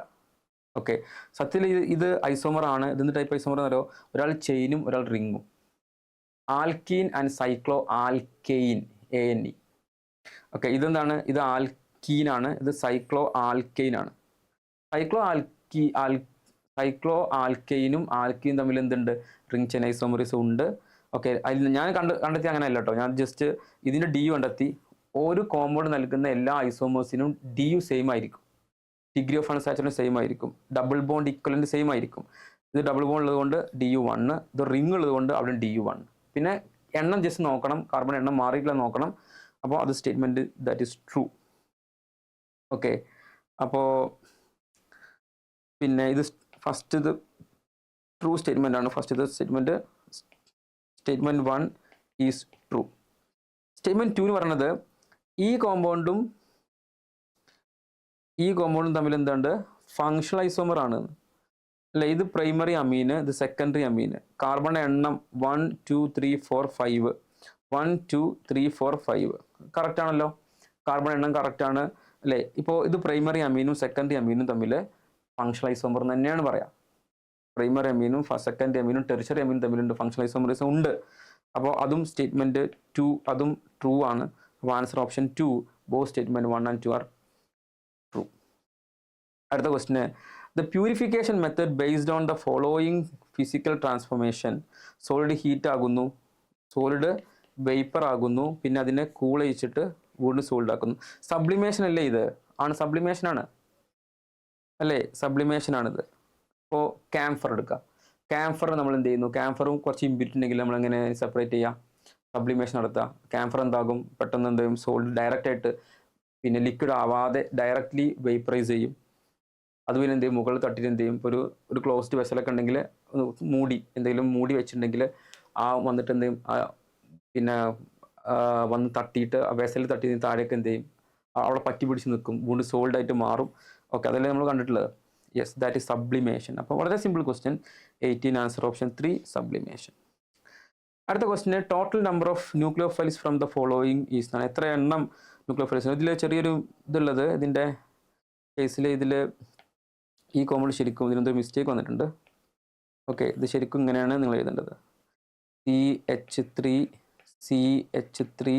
Okay, സത്യത്തിൽ ഇത് ഐസോമർ ആണ്. ഇതെന്ത് ടൈപ്പ് ഐസോമർ എന്നറിയോ? ഒരാൾ ചെയിനും ഒരാൾ റിങ്ങും. Alkene and cyclo alkane, ANE. Okay, ഇതെന്താണ്? ഇത് ആൽക്കീൻ ആണ്, ഇത് സൈക്ലോ ആൽക്കെയിൻ ആണ്. സൈക്ലോ ആൽക്കെയിനും ആൽക്കീനും തമ്മിൽ എന്തുണ്ട്? റിംഗ് ചെയിൻ ഐസോമറിസം ഉണ്ട്. ഓക്കെ, അതിൽ ഞാൻ കണ്ടെത്തി അങ്ങനെ അല്ല കേട്ടോ. ഞാൻ ജസ്റ്റ് ഇതിൻ്റെ DU കണ്ടെത്തി. ഒരു കോമ്പൗണ്ട് നൽകുന്ന എല്ലാ ഐസോമേഴ്സിനും DU സെയിം ആയിരിക്കും. ഡിഗ്രി ഓഫ് അൺസാച്ചുറേഷൻ സെയിം ആയിരിക്കും. ഡബിൾ ബോണ്ട് ഈക്വലന്റ് സെയിം ആയിരിക്കും. ഇത് ഡബിൾ ബോണ്ട് ഉള്ളതുകൊണ്ട് DU1, ഇത് റിംഗ് ഉള്ളതുകൊണ്ട് അവിടെ DU1. പിന്നെ എണ്ണം ജസ്റ്റ് നോക്കണം, കാർബൺ എണ്ണം മാറിയിട്ടില്ല നോക്കണം. അപ്പോൾ അത് statement that is true. Okay, അപ്പോൾ പിന്നെ ഇത് ഫസ്റ്റ് ഇത് ട്രൂ സ്റ്റേറ്റ്മെന്റ് ആണ്. ഫസ്റ്റ് ഇത് സ്റ്റേറ്റ്മെന്റ് 1 ഈസ് ട്രൂ. സ്റ്റേറ്റ്മെന്റ് 2 എന്ന് പറയുന്നത് ഈ കോമ്പൗണ്ടും തമ്മിൽ എന്തുണ്ട്? ഫങ്ഷണൽ ഐസോമർ ആണ് അല്ലെ? ഇത് പ്രൈമറി അമീന്, ഇത് സെക്കൻഡറി അമീന്. കാർബൺ എണ്ണം 1 2 3 4 5 1 2 3 4 5 കറക്റ്റ് ആണല്ലോ. കാർബൺ എണ്ണം കറക്റ്റ് ആണ് അല്ലേ? ഇപ്പോൾ ഇത് പ്രൈമറി അമീനും സെക്കൻഡറി അമീനും തമ്മിൽ ഫങ്ഷണൽ ഐസോമർ തന്നെയാണ് പറയാം. പ്രൈമറി അമീനും സെക്കൻഡറി അമീനും ടെറിഷറി അമീനും തമ്മിലുണ്ട് ഫങ്ഷണൽ ഐസോമറിസം ഉണ്ട്. അപ്പോൾ അതും സ്റ്റേറ്റ്മെന്റ് 2 അതും ട്രൂ ആണ്. അപ്പോൾ answer option 2, both statement 1 and 2 are true. അടുത്ത ക്വസ്റ്റിന്, the purification method based on the following physical transformation. Solid heat ആകുന്നു, സോളിഡ് വേപ്പർ ആകുന്നു, പിന്നെ അതിനെ കൂൾ ചെയ്യിച്ചിട്ട് വീണ്ടും സോളിഡ് ആക്കുന്നു. സബ്ലിമേഷൻ അല്ലേ ഇത്? ആണ്, സബ്ലിമേഷൻ ആണ് അല്ലേ? സബ്ലിമേഷൻ ആണിത്. ഇപ്പോൾ ക്യാംഫർ എടുക്കുക. ക്യാംഫർ നമ്മൾ എന്ത് ചെയ്യുന്നു? ക്യാംഫറും കുറച്ച് ഇമ്പ്യൂരിറ്റി ഉണ്ടെങ്കിൽ നമ്മൾ എങ്ങനെ സെപ്പറേറ്റ് ചെയ്യുക? സബ്ലിമേഷൻ നടത്തുക. ക്യാംഫർ എന്താകും? പെട്ടെന്ന് എന്ത് ചെയ്യും? സോളിഡ് ഡയറക്റ്റ് ആയിട്ട് പിന്നെ ലിക്വിഡ് ആവാതെ ഡയറക്റ്റ്ലി വേപ്പറൈസ് ചെയ്യും. അത് പിന്നെ എന്ത് ചെയ്യും? മുകളിൽ തട്ടിട്ട് എന്ത് ചെയ്യും? ഇപ്പോൾ ഒരു ക്ലോസ്ഡ് വെസലൊക്കെ ഉണ്ടെങ്കിൽ എന്തെങ്കിലും മൂടി വെച്ചിട്ടുണ്ടെങ്കിൽ വന്നിട്ട് എന്ത് ചെയ്യും? പിന്നെ വന്ന് തട്ടിയിട്ട് ആ വെസലിൽ തട്ടി താഴേക്ക് എന്ത് ചെയ്യും? അവിടെ പറ്റി പിടിച്ച് നിൽക്കും, വീണ്ടും സോൾഡ് ആയിട്ട് മാറും. ഓക്കെ, അതല്ലേ നമ്മൾ കണ്ടിട്ടുള്ളത്. Yes, that is sublimation. അപ്പോൾ വളരെ simple question. 18 answer option 3 sublimation. അടുത്ത question, total number of nucleophiles from the following is ആണ്. എത്ര എണ്ണം ന്യൂക്ലിയോഫൈൽസ്? ഇതിൽ ചെറിയൊരു ഇതുള്ളത്, ഇതിൻ്റെ കേസിൽ ഇതിൽ ഈ കോമ്പൗണ്ട് ശരിക്കും ഇതിനൊരു മിസ്റ്റേക്ക് വന്നിട്ടുണ്ട്. ഓക്കെ, ഇത് ശരിക്കും ഇങ്ങനെയാണ് നിങ്ങൾ എഴുതേണ്ടത്. CH3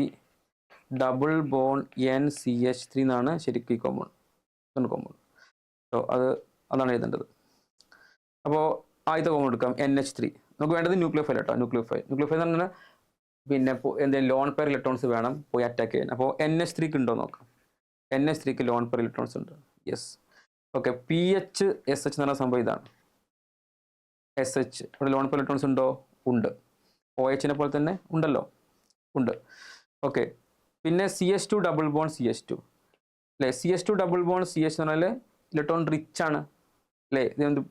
ഡബിൾ ബോണ്ട് NCH3 എന്നാണ് ശരിക്കും ഈ കോമ്പൗണ്ട്. സോ അതാണ് എഴുതേണ്ടത്. അപ്പോൾ ആദ്യത്തെ കോമ്പൗണ്ട് എടുക്കാം, NH3. നമുക്ക് വേണ്ടത് ന്യൂക്ലിയോഫൈൽ കേട്ടോ. ന്യൂക്ലിയോഫൈൽ എന്ന് പറഞ്ഞാൽ പിന്നെ എന്തെങ്കിലും ലോൺ പെയർ ഇലക്ട്രോൺസ് വേണം പോയി അറ്റാക്ക് ചെയ്യാൻ. അപ്പോൾ NH3ക്ക് ഉണ്ടോ നോക്കാം. NH3ക്ക് ലോൺ പെയർ ഇലക്ട്രോൺസ് ഉണ്ട്. യെസ്. ഓക്കെ, PHSH എന്ന് പറഞ്ഞ സംഭവം ഇതാണ്. SH ഇവിടെ ലോൺ പെയർ ഇലക്ട്രോൺസ് ഉണ്ടോ? ഉണ്ട്. OHനെ പോലെ തന്നെ ഉണ്ടല്ലോ, ഉണ്ട്. ഓക്കെ, പിന്നെ CH2 ഡബിൾ ബോണ്ട് CH2 അല്ലേ? CH2 ഡബിൾ ബോണ്ട് CH എന്ന് പറഞ്ഞാൽ ഇലക്ട്രോൺ റിച്ച് ആണ് അല്ലേ?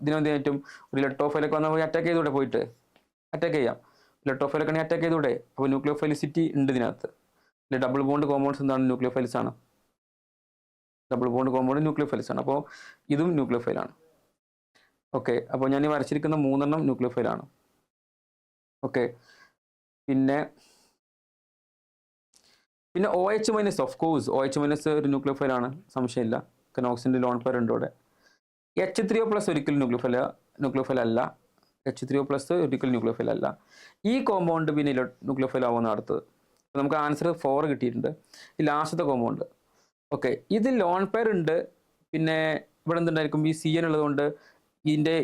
ഇതിനെന്തായിട്ടും ഒരു ഇലക്ട്രോഫൈലൊക്കെ വന്നാൽ പോയി അറ്റാക്ക് ചെയ്തൂടെ? പോയിട്ട് അറ്റാക്ക് ചെയ്യാം. ഇലക്ട്രോഫൈലൊക്കെ ആണെങ്കിൽ അറ്റാക്ക് ചെയ്തൂടെ? അപ്പോൾ ന്യൂക്ലിയോഫൈലിസിറ്റി ഉണ്ട് ഇതിനകത്ത് അല്ലെ? ഡബിൾ ബോണ്ട് കോമ്പൗണ്ട്സ് എന്താണ്? ന്യൂക്ലിയോഫൈൽസ് ആണ്. ഡബിൾ ബോണ്ട് കോമ്പൗണ്ട് ന്യൂക്ലിയോഫൈൽസ് ആണ്. അപ്പോൾ ഇതും ന്യൂക്ലിയോഫൈലാണ്. ഓക്കെ, അപ്പോൾ ഞാൻ ഈ വരച്ചിരിക്കുന്ന 3 ന്യൂക്ലിയോഫൈലാണ്. ഓക്കെ, പിന്നെ OH minus, of course OH minus ഒരു ന്യൂക്ലിയോഫൈലാണ്, സംശയമില്ല. കാരണം ഓക്സിജൻ്റെ ലോൺ പെയർ ഉണ്ട് ഇവിടെ. H3O പ്ലസ് ഒരിക്കലും ന്യൂക്ലിയോഫൈൽ അല്ല. H3O പ്ലസ് ഒരിക്കലും ന്യൂക്ലിയോഫൈൽ അല്ല. ഈ കോമ്പൗണ്ട് പിന്നെ ന്യൂക്ലിയോഫൈൽ ആവുന്ന അടുത്തത്. നമുക്ക് ആൻസർ 4 കിട്ടിയിട്ടുണ്ട്. ഈ ലാസ്റ്റത്തെ കോമ്പൗണ്ട്. ഓക്കെ, ഇത് ലോൺ പെയർ ഉണ്ട്. പിന്നെ ഇവിടെ എന്തുണ്ടായിരിക്കും? ഈ CN ഉള്ളതുകൊണ്ട് ഇതിൻ്റെ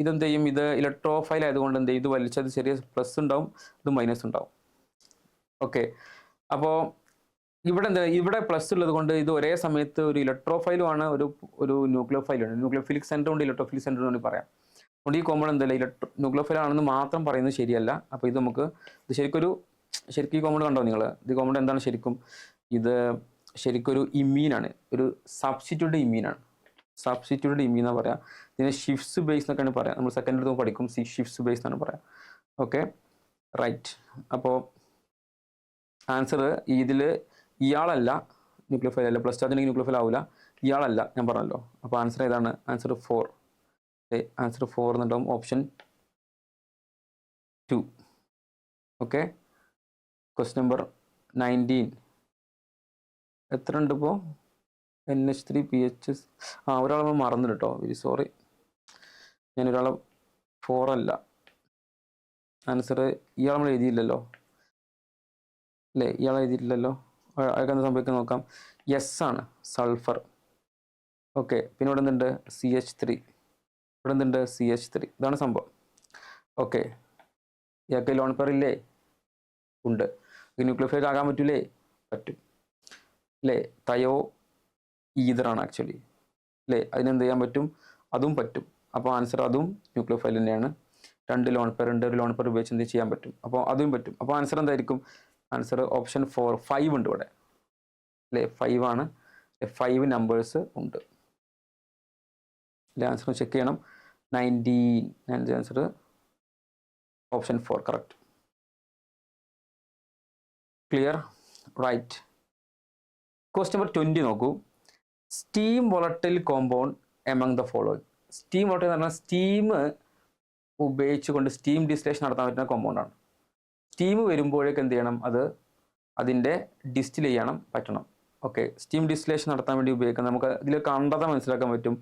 ഇതെന്ത് ചെയ്യും? ഇത് ഇലക്ട്രോഫൈൽ ആയതുകൊണ്ട് എന്ത് ചെയ്യും? ഇത് വലിച്ചത് ചെറിയ പ്ലസ് ഉണ്ടാവും, ഇത് മൈനസ് ഉണ്ടാവും. ഓക്കെ, അപ്പോൾ ഇവിടെ പ്ലസ് ഉള്ളത് കൊണ്ട് ഇത് ഒരേ സമയത്ത് ഒരു ഇലക്ട്രോഫൈലും ആണ്, ഒരു ന്യൂക്ലിയോഫൈലാണ്. ന്യൂക്ലിയോഫിലിക് സെൻറ്റർ ഉണ്ട്, ഇലക്ട്രോഫിലിക് സെൻറ്റർ എന്ന് പറയാം. അതുകൊണ്ട് ഈ കോമ്പൗണ്ട് എന്തല്ല ന്യൂക്ലിയോഫൈൽ ആണെന്ന് മാത്രം പറയുന്നത് ശരിയല്ല. അപ്പോൾ ഇത് ശരിക്കും ഈ കോമ്പൗണ്ട് കണ്ടോ നിങ്ങൾ? ഇത് കോമ്പൗണ്ട് എന്താണ് ശരിക്കും? ഇത് ശരിക്കും ഒരു ഇമ്മീനാണ്, ഒരു സബ്സ്റ്റിറ്റ്യൂട്ട് ഇമ്മീനാണ്. സബ്സ്റ്റിറ്റ്യൂട്ട് ഇമ്മീൻ എന്നാണ് പറയാം. ഇതിനെ ഷിഫ്റ്റ്സ് ബേസ് എന്നൊക്കെയാണ് പറയാം. നമ്മൾ സെക്കൻഡ് എടുത്ത് പഠിക്കും, ഷിഫ്റ്റ്സ് ബേസ് എന്നാണ് പറയാം. Okay, right. അപ്പോൾ ആൻസർ ഇതിൽ ഇയാളല്ല ന്യൂക്ലിയോഫൈൽ അല്ല. പ്ലസ് ചാർജ് ന്യൂക്ലിയോഫൈൽ ആവില്ല, ഇയാളല്ല, ഞാൻ പറഞ്ഞല്ലോ. അപ്പോൾ ആൻസർ ഏതാണ്? ആൻസർ 4. ആൻസർ 4 എന്നുണ്ടാവും, ഓപ്ഷൻ 2. ഓക്കെ, ക്വസ്റ്റ്യൻ നമ്പർ 19 എത്ര ഉണ്ട് ഇപ്പോൾ? NH3PH ഒരാളെ നമ്മൾ മറന്നു കേട്ടോ, വെരി സോറി. ഞാൻ ഒരാളെ 4 അല്ല ആൻസർ. ഇയാൾ നമ്മൾ എഴുതിയില്ലല്ലോ അല്ലേ, ഇയാൾ എഴുതിയിട്ടില്ലല്ലോ. അയാൾക്ക് എന്താ സംഭവിക്കാൻ നോക്കാം. യെസ് ആണ്, സൾഫർ. ഓക്കെ, പിന്നെ ഇവിടെ എന്തുണ്ട്, CH3. ഇവിടെ എന്തുണ്ട്, CH3. ഇതാണ് സംഭവം. ഓക്കെ, ഇയാൾക്ക് ലോൺ പെയർ ഇല്ലേ? ഉണ്ട്. ന്യൂക്ലിയോഫൈൽ ആകാൻ പറ്റൂലേ? പറ്റും അല്ലേ. തയോ ഈതറാണ് ആക്ച്വലി അല്ലേ. അതിനെന്ത് ചെയ്യാൻ പറ്റും? അതും പറ്റും. അപ്പോൾ ആൻസർ അതും ന്യൂക്ലിയോഫൈൽ തന്നെയാണ്. 2 ലോൺ പെയർ ഉണ്ട്, ഒരു ലോൺ പെയർ ഉപയോഗിച്ച് എന്ത് ചെയ്യാൻ പറ്റും? അപ്പോൾ അതും പറ്റും. അപ്പോൾ ആൻസർ എന്തായിരിക്കും? ആൻസർ ഓപ്ഷൻ 4, 5 ഉണ്ട് ഇവിടെ അല്ലേ. 5 ആണ്. 5 നമ്പേഴ്സ് ഉണ്ട് അല്ലേ. ആൻസർ ചെക്ക് ചെയ്യണം. 19 answer option 4 correct. Clear, right. Question number 20 നോക്കൂ. Steam volatile compound among the following. Steam volatile എന്ന് പറഞ്ഞാൽ സ്റ്റീം ഉപയോഗിച്ചുകൊണ്ട് സ്റ്റീം ഡിസ്റ്റിലേഷൻ നടത്താൻ പറ്റുന്ന കോമ്പൗണ്ടാണ്. സ്റ്റീം വരുമ്പോഴേക്ക് എന്ത് ചെയ്യണം? അതിൻ്റെ ഡിസ്റ്റിൽ ചെയ്യണം പറ്റണം. ഓക്കെ, സ്റ്റീം ഡിസ്റ്റിലേഷൻ നടത്താൻ വേണ്ടി ഉപയോഗിക്കുന്നത് നമുക്ക് ഇതിൽ കണ്ടത മനസ്സിലാക്കാൻ പറ്റും.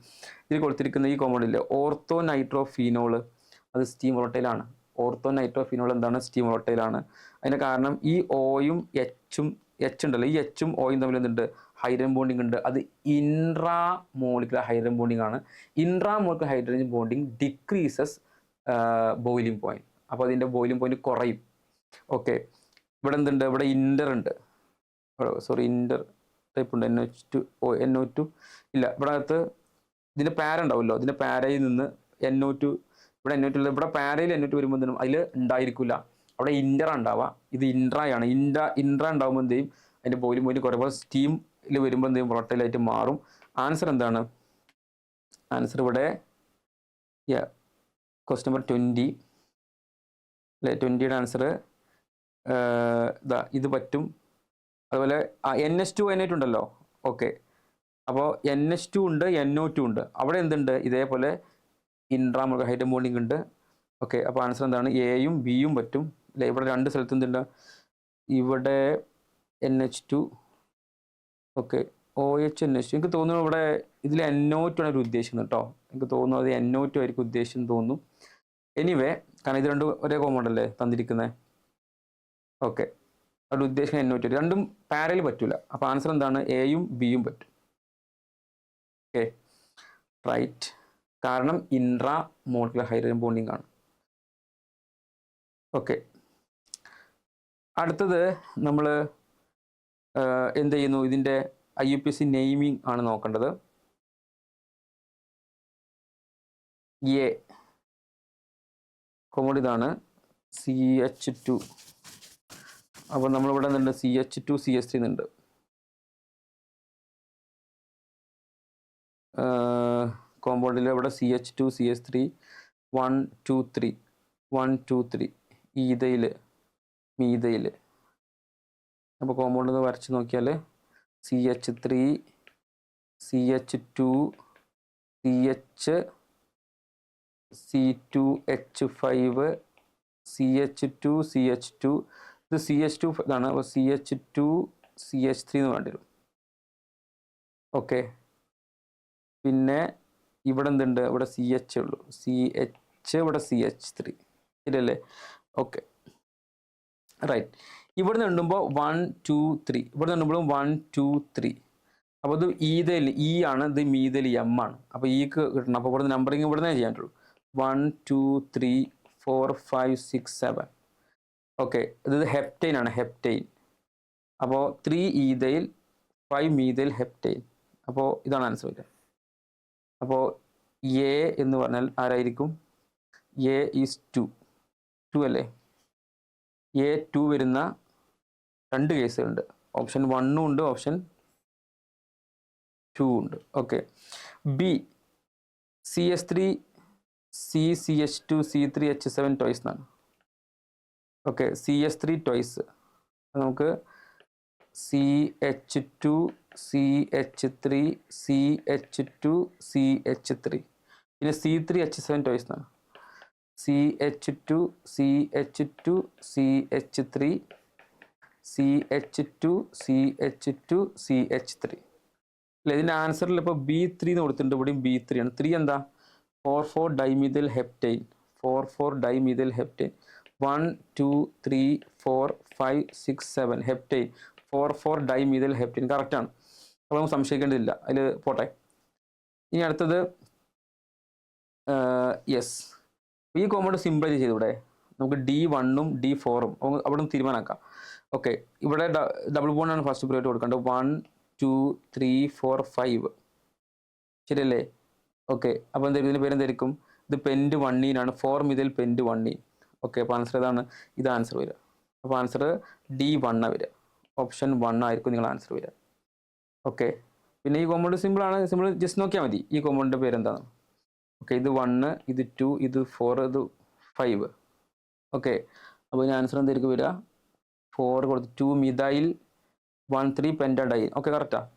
ഇതിൽ കൊടുത്തിരിക്കുന്ന ഈ കോമ്പൗണ്ടില്ലേ, ഓർത്തോ നൈട്രോഫീനോൾ, അത് സ്റ്റീം വോളട്ടൈലാണ്. ഓർത്തോ നൈട്രോഫീനോൾ എന്താണ്? സ്റ്റീം വോളട്ടൈലാണ്. അതിന് കാരണം ഈ ഓയും എച്ച് ഉണ്ടല്ലോ, ഈ എച്ചും ഓയും തമ്മിൽ എന്തുണ്ട്? ഹൈഡ്രജൻ ബോണ്ടിങ് ഉണ്ട്. അത് ഇൻട്രാ മോളിക്കുലർ ഹൈഡ്രജൻ ബോണ്ടിങ് ആണ്. Intra molecular hydrogen bonding decreases boiling point. അപ്പോൾ അതിൻ്റെ ബോയിലിംഗ് പോയിന്റ് കുറയും. ഓക്കെ, ഇവിടെ എന്തുണ്ട്? ഇവിടെ ഇൻറ്റർ ഉണ്ട്, സോറി ഇൻറ്റർ ടൈപ്പ് ഉണ്ട്. NO2 ഇല്ല. ഇവിടെ അകത്ത് ഇതിൻ്റെ പാര ഉണ്ടാവുമല്ലോ, ഇതിൻ്റെ പാരയിൽ നിന്ന് NO2, ഇവിടെ NO2 ഉള്ളത്. ഇവിടെ പാരയിൽ NO2 വരുമ്പോൾ എന്തിനും അതിൽ ഉണ്ടായിരിക്കില്ല, അവിടെ ഇൻറ്റർ ഉണ്ടാവുക. ഇത് ഇൻട്രായാണ്. ഇൻട്രാ ഉണ്ടാകുമ്പോൾ എന്ത് ചെയ്യും? അതിൻ്റെ ബോയിലിംഗ് പോയിന്റ് കുറയുമ്പോൾ സ്റ്റീമിൽ വരുമ്പോൾ എന്ത് ചെയ്യും? വോളട്ടൈലായിട്ട് മാറും. ആൻസർ എന്താണ്? ആൻസർ ഇവിടെ ക്വസ്റ്റ്യൻ നമ്പർ 20 അല്ലേ. 20യുടെ ആൻസർ ഇത് പറ്റും. അതുപോലെ NH2 NO2 ഉണ്ടല്ലോ. ഓക്കെ, അപ്പോൾ NH2 ഉണ്ട്, NO2 ഉണ്ട്. അവിടെ എന്തുണ്ട്? ഇതേപോലെ ഇൻട്രാമോളിക്കുലർ ഹൈഡ്രജൻ ബോണ്ടിങ് ഉണ്ട്. ഓക്കെ, അപ്പോൾ ആൻസർ എന്താണ്? എയും ബിയും പറ്റും അല്ലേ. ഇവിടെ 2 സ്ഥലത്ത് എന്തുണ്ട്? ഇവിടെ NH2, ഓക്കെ, OH NH2. എനിക്ക് തോന്നുന്നു ഇവിടെ ഇതിൽ NO2 ആണ് ഒരു ഉദ്ദേശിക്കുന്നത് കേട്ടോ. എനിക്ക് തോന്നുന്നു അത് NO2 ആയിരിക്കും ഉദ്ദേശിച്ചെന്ന് തോന്നുന്നു. എനിവേ, കാരണം ഇത് രണ്ടും ഒരേ കോമ്പൗണ്ട് അല്ലേ തന്നിരിക്കുന്നത്. ഓക്കെ, അവിടെ ഉദ്ദേശിക്കുന്ന NO2, രണ്ടും പാരയിൽ പറ്റൂല. അപ്പോൾ ആൻസർ എന്താണ്? എയും ബിയും പറ്റും. Okay, right. കാരണം ഇൻട്രാ മോളിക്കുലർ ഹൈഡ്രജൻ ബോണ്ടിങ് ആണ്. ഓക്കെ, അടുത്തത് നമ്മൾ എന്ത് ചെയ്യുന്നു? ഇതിൻ്റെ IUPAC നെയിമിംഗ് ആണ് നോക്കേണ്ടത്. എ കോമ്പൗണ്ട് ഇതാണ്, CH2. അപ്പോൾ നമ്മളിവിടെ നിന്നുണ്ട് CH2 CH3 എന്നുണ്ട്. കോമ്പൗണ്ടിൽ ഇവിടെ CH2 CH3 1 2 3 1 2 3 ഈതയിൽ മീതയിൽ. അപ്പോൾ കോമ്പൗണ്ട് ഒന്ന് വരച്ച് നോക്കിയാൽ CH3 CH2 CH C2H5 CH2 CH2 ഇത് CH2 ഇതാണ്. അപ്പോൾ CH2 CH3 എന്ന് വേണ്ടി വരും. ഓക്കെ, പിന്നെ ഇവിടെ എന്തുണ്ട്? ഇവിടെ CH ഉള്ളൂ, CH, ഇവിടെ CH3 ശരിയല്ലേ. Okay, right. ഇവിടെ നിന്ന് എണ്ണുമ്പോൾ 1 2 3, ഇവിടെ നിന്ന് എണ്ണുമ്പോഴും 1 2 3. അപ്പോൾ ഇത് ഈതയിൽ E ആണ്, ഇത് മീതയിൽ M ആണ്. അപ്പോൾ ഈക്ക് കിട്ടണം. അപ്പോൾ ഇവിടെ നമ്പറിങ് ഇവിടെ നിന്ന് ചെയ്യാൻ പറ്റുള്ളൂ. 1 2 3 4 5 6 7. ഓക്കെ, ഇത് ഹെപ്റ്റൈൻ ആണ്, ഹെപ്റ്റൈൻ. അപ്പോൾ 3 ഈതയിൽ 5 മീതയിൽ ഹെപ്റ്റൈൻ. അപ്പോൾ ഇതാണ് ആൻസർ വരിക. അപ്പോൾ എ എന്ന് പറഞ്ഞാൽ ആരായിരിക്കും? എ ഈസ് 2 അല്ലേ. A2 വരുന്ന 2 കേസുകളുണ്ട്. ഓപ്ഷൻ 1 ഉണ്ട്, ഓപ്ഷൻ 2 ഉണ്ട്. Okay, B CH3 CH2 C3H7 ടോയ്സ് എന്നാണ്. ഓക്കെ, CH3 ടോയ്സ്. നമുക്ക് CH2 CH3 CH2 CH3 പിന്നെ C3H7 ടോയ്സ് എന്നാണ്. CH2 CH2 CH3 CH2 CH2 CH3. അല്ലെ ഇതിൻ്റെ ആൻസറിൽ ഇപ്പോൾ B3 എന്ന് കൊടുത്തിട്ടുണ്ട്, ഇവിടെയും B3 ആണ്. 3 എന്താ 4,4 ഡൈമിഥൈൽ ഹെപ്റ്റൈൻ, 4,4 ഡൈമിഥൈൽ ഹെപ്റ്റൈൻ, 1 2 3 4 5 6 7 ഹെപ്റ്റൈൻ, 4,4 ഡൈമിഥൈൽ ഹെപ്റ്റൈൻ കറക്റ്റാണ്. അപ്പോൾ നമുക്ക് സംശയിക്കേണ്ടതില്ല, അതിൽ പോട്ടെ. ഇനി അടുത്തത് യെസ്, ഈ കോമ്പൗണ്ട് സിമ്പിളൈസ് ചെയ്തൂടെ നമുക്ക് D1ഉം D4ഉം അവിടെ നിന്ന് തീരുമാനമാക്കാം. ഓക്കെ, ഇവിടെ ഡബിൾ ബോണ്ടാണ് ഫസ്റ്റ് പ്രയോറിറ്റി കൊടുക്കേണ്ടത്. 1 2 3 4 5 ശരിയല്ലേ? ഓക്കെ, അപ്പോൾ എന്താ ഇതിൻ്റെ പേര് എന്തായിരിക്കും? ഇത് പെൻറ്റ് 1 4 മിഥൈൽ പെൻറ്റ് 1. ഓക്കെ, അപ്പോൾ ആൻസർ ഏതാണ്? ഇത് ആൻസർ വരിക. അപ്പോൾ ആൻസർ D1 വരിക. ഓപ്ഷൻ 1 ആയിരിക്കും നിങ്ങൾ ആൻസർ വരിക. ഓക്കെ, പിന്നെ ഈ കോമ്പൗണ്ട് സിമ്പിളാണ്, സിമ്പിൾ ജസ്റ്റ് നോക്കിയാൽ മതി ഈ കോമ്പൗണ്ടിൻ്റെ പേര് എന്താണ്. ഓക്കെ, ഇത് 1, ഇത് 2, ഇത് 4, ഇത് 5. ഓക്കെ, അപ്പോൾ ഇതിന് ആൻസർ എന്തായിരിക്കും വരിക? 4 കൊടുത്ത് 2 മിഥൈൽ 1 3 പെൻറ്റാഡൈൻ. ഓക്കെ, കറക്റ്റാണ്,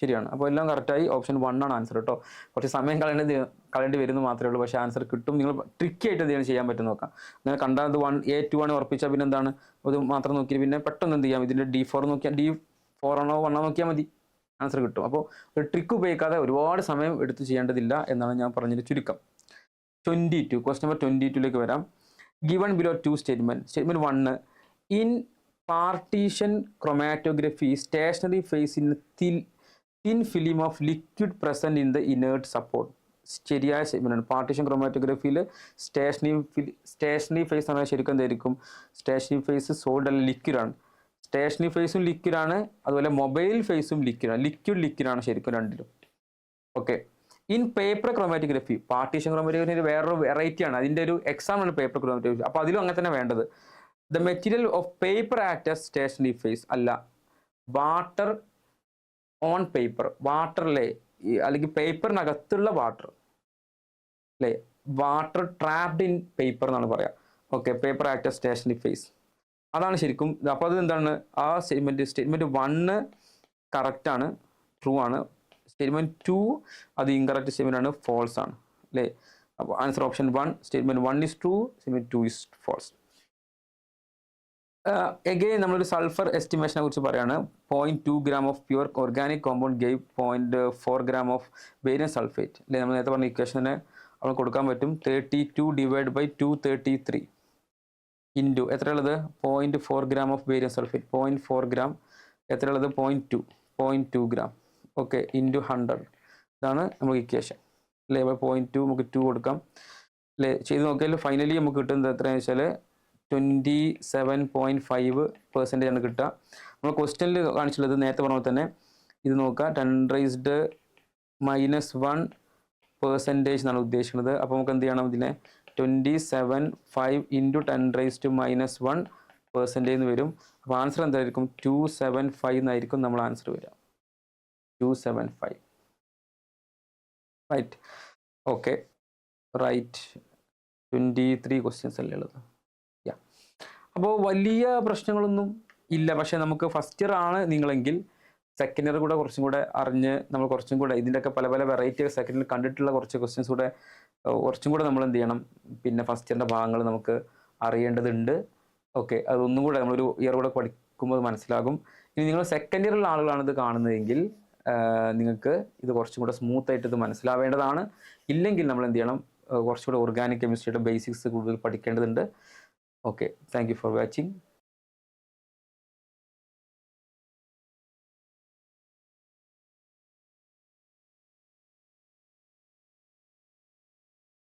ശരിയാണ്. അപ്പോൾ എല്ലാം കറക്റ്റായി. ഓപ്ഷൻ 1 ആണ് ആൻസർ കേട്ടോ. കുറച്ച് സമയം കളയേണ്ടി വരുന്നു മാത്രമേ ഉള്ളൂ, പക്ഷേ ആൻസർ കിട്ടും. നിങ്ങൾ ട്രിക്കി ആയിട്ട് എന്തെങ്കിലും ചെയ്യാൻ പറ്റും നോക്കാം. നിങ്ങൾ കണ്ടാൽ ഇത് 1A2 ആണ് ഉറപ്പിച്ചാൽ പിന്നെ എന്താണ് അത് മാത്രം നോക്കിയിട്ട് പിന്നെ പെട്ടെന്ന് എന്ത് ചെയ്യാം, ഇതിൻ്റെ D4 നോക്കിയാൽ D4 ആണോ 1 ആണോ നോക്കിയാൽ മതി, ആൻസർ കിട്ടും. അപ്പോൾ ഒരു ട്രിക്ക് ഉപയോഗിക്കാതെ ഒരുപാട് സമയം എടുത്ത് ചെയ്യേണ്ടതില്ല എന്നാണ് ഞാൻ പറഞ്ഞതിൻ്റെ ചുരുക്കം. 22 ക്വസ്റ്റ്യൻ നമ്പർ 22ലേക്ക് വരാം. Given below 2 statement. Statement 1, in partition chromatography stationary phase in thin film of liquid present in the inert support. ശരിയായ സ്റ്റേറ്റ്മെൻറ്റാണ്. പാർട്ടീഷൻ ക്രൊമാറ്റോഗ്രഫിയിൽ സ്റ്റേഷനറി ഫേസ് എന്ന് പറഞ്ഞാൽ ശരിക്കും എന്തായിരിക്കും? സ്റ്റേഷനറി ഫേസ് സോൾഡ് അല്ല ലിക്വിഡാണ്. സ്റ്റേഷനറി ഫേസും ലിക്വിഡാണ്, അതുപോലെ മൊബൈൽ ഫേസും ലിക്വിഡാണ്. ലിക്വിഡാണ് ശരിക്കും രണ്ടിലും. Okay, in paper chromatography, partition chromatography വേറൊരു വെറൈറ്റിയാണ്, അതിൻ്റെ ഒരു എക്സാമാണ് പേപ്പർ ക്രൊമാറ്റോഗ്രഫി. അപ്പോൾ അതിലും അങ്ങനെ തന്നെ വേണ്ടത്. The material of paper act as stationary phase അല്ല, വാട്ടർ ഓൺ പേപ്പർ, വാട്ടറിലെ അല്ലെങ്കിൽ പേപ്പറിനകത്തുള്ള വാട്ടർ അല്ലേ, വാട്ടർ ട്രാപ്ഡ് ഇൻ പേപ്പർ എന്നാണ് പറയാം. Okay, paper act as stationary phase അതാണ് ശരിക്കും. അപ്പോൾ അത് എന്താണ് ആ സ്റ്റേറ്റ്മെൻറ്റ് 1 കറക്റ്റാണ്, ട്രൂ ആണ്. സ്റ്റേറ്റ്മെൻറ്റ് 2 അത് ഇൻകറക്റ്റ് സ്റ്റേറ്റ്മെൻ്റ് ആണ്, ഫോൾസ് ആണ് അല്ലേ. അപ്പോൾ answer option 1, statement 1 is true, statement 2 is false. Again നമ്മളൊരു സൾഫർ എസ്റ്റിമേഷനെ കുറിച്ച് പറയുകയാണ്. 0.2 gram of pure organic compound gave 0.4 gram of barium sulphate അല്ലേ. നമ്മൾ നേരത്തെ പറഞ്ഞ ഇക്വേഷനെ നമ്മൾ കൊടുക്കാൻ പറ്റും. 32 ഡിവൈഡ് ബൈ 233 ഇൻറ്റു എത്രയുള്ളത്? 0.4 gram of barium sulphate. 0.4 gram എത്രയുള്ളത്? 0.2 gram. ഓക്കെ, ഇൻറ്റു 100 ഇതാണ് നമുക്ക് ഇക്വേഷൻ അല്ലേ. 0.2 നമുക്ക് 2 കൊടുക്കാം അല്ലേ. ചെയ്ത് നോക്കിയാൽ ഫൈനലി നമുക്ക് കിട്ടുന്നത് എത്രയാണെന്ന് വെച്ചാൽ 27.5% ആണ് കിട്ടുക. നമ്മൾ ക്വസ്റ്റ്യനിൽ കാണിച്ചുള്ളത് നേരത്തെ പറഞ്ഞ പോലെ തന്നെ ഇത് നോക്കുക, 10⁻⁻1% എന്നാണ് ഉദ്ദേശിക്കുന്നത്. അപ്പോൾ നമുക്ക് എന്ത് ചെയ്യണം, ഇതിനെ 27.5 ഇൻറ്റു 10⁻⁻1% എന്ന് വരും. അപ്പോൾ ആൻസർ എന്തായിരിക്കും? 275 എന്നായിരിക്കും നമ്മൾ ആൻസർ വരിക. 275 റൈറ്റ്. Okay, right. 23 ക്വസ്റ്റ്യൻസ് അല്ലേ ഉള്ളത്. അപ്പോൾ വലിയ പ്രശ്നങ്ങളൊന്നും ഇല്ല. പക്ഷേ നമുക്ക് ഫസ്റ്റ് ഇയർ ആണ് നിങ്ങളെങ്കിൽ സെക്കൻഡ് ഇയർ കൂടെ കുറച്ചും കൂടെ അറിഞ്ഞ് നമ്മൾ കുറച്ചും കൂടെ ഇതിൻ്റെയൊക്കെ പല പല വെറൈറ്റി സെക്കൻഡ് ഇയർ കണ്ടിട്ടുള്ള കുറച്ച് ക്വസ്റ്റ്യൻസ് കൂടെ കുറച്ചും കൂടെ നമ്മൾ എന്ത് ചെയ്യണം, പിന്നെ ഫസ്റ്റ് ഇയറിൻ്റെ ഭാഗങ്ങൾ നമുക്ക് അറിയേണ്ടതുണ്ട്. ഓക്കെ, അതൊന്നും കൂടെ നമ്മളൊരു ഇയർ കൂടെ പഠിക്കുമ്പോൾ മനസ്സിലാകും. ഇനി നിങ്ങൾ സെക്കൻഡ് ഇയറിലുള്ള ആളുകളാണ് ഇത് കാണുന്നതെങ്കിൽ നിങ്ങൾക്ക് ഇത് കുറച്ചും കൂടെ സ്മൂത്തായിട്ട് ഇത് മനസ്സിലാവേണ്ടതാണ്. ഇല്ലെങ്കിൽ നമ്മൾ എന്ത് ചെയ്യണം, കുറച്ചുകൂടെ ഓർഗാനിക് കെമിസ്ട്രിയുടെ ബേസിക്സ് കൂടുതൽ പഠിക്കേണ്ടതുണ്ട്. Okay, thank you for watching.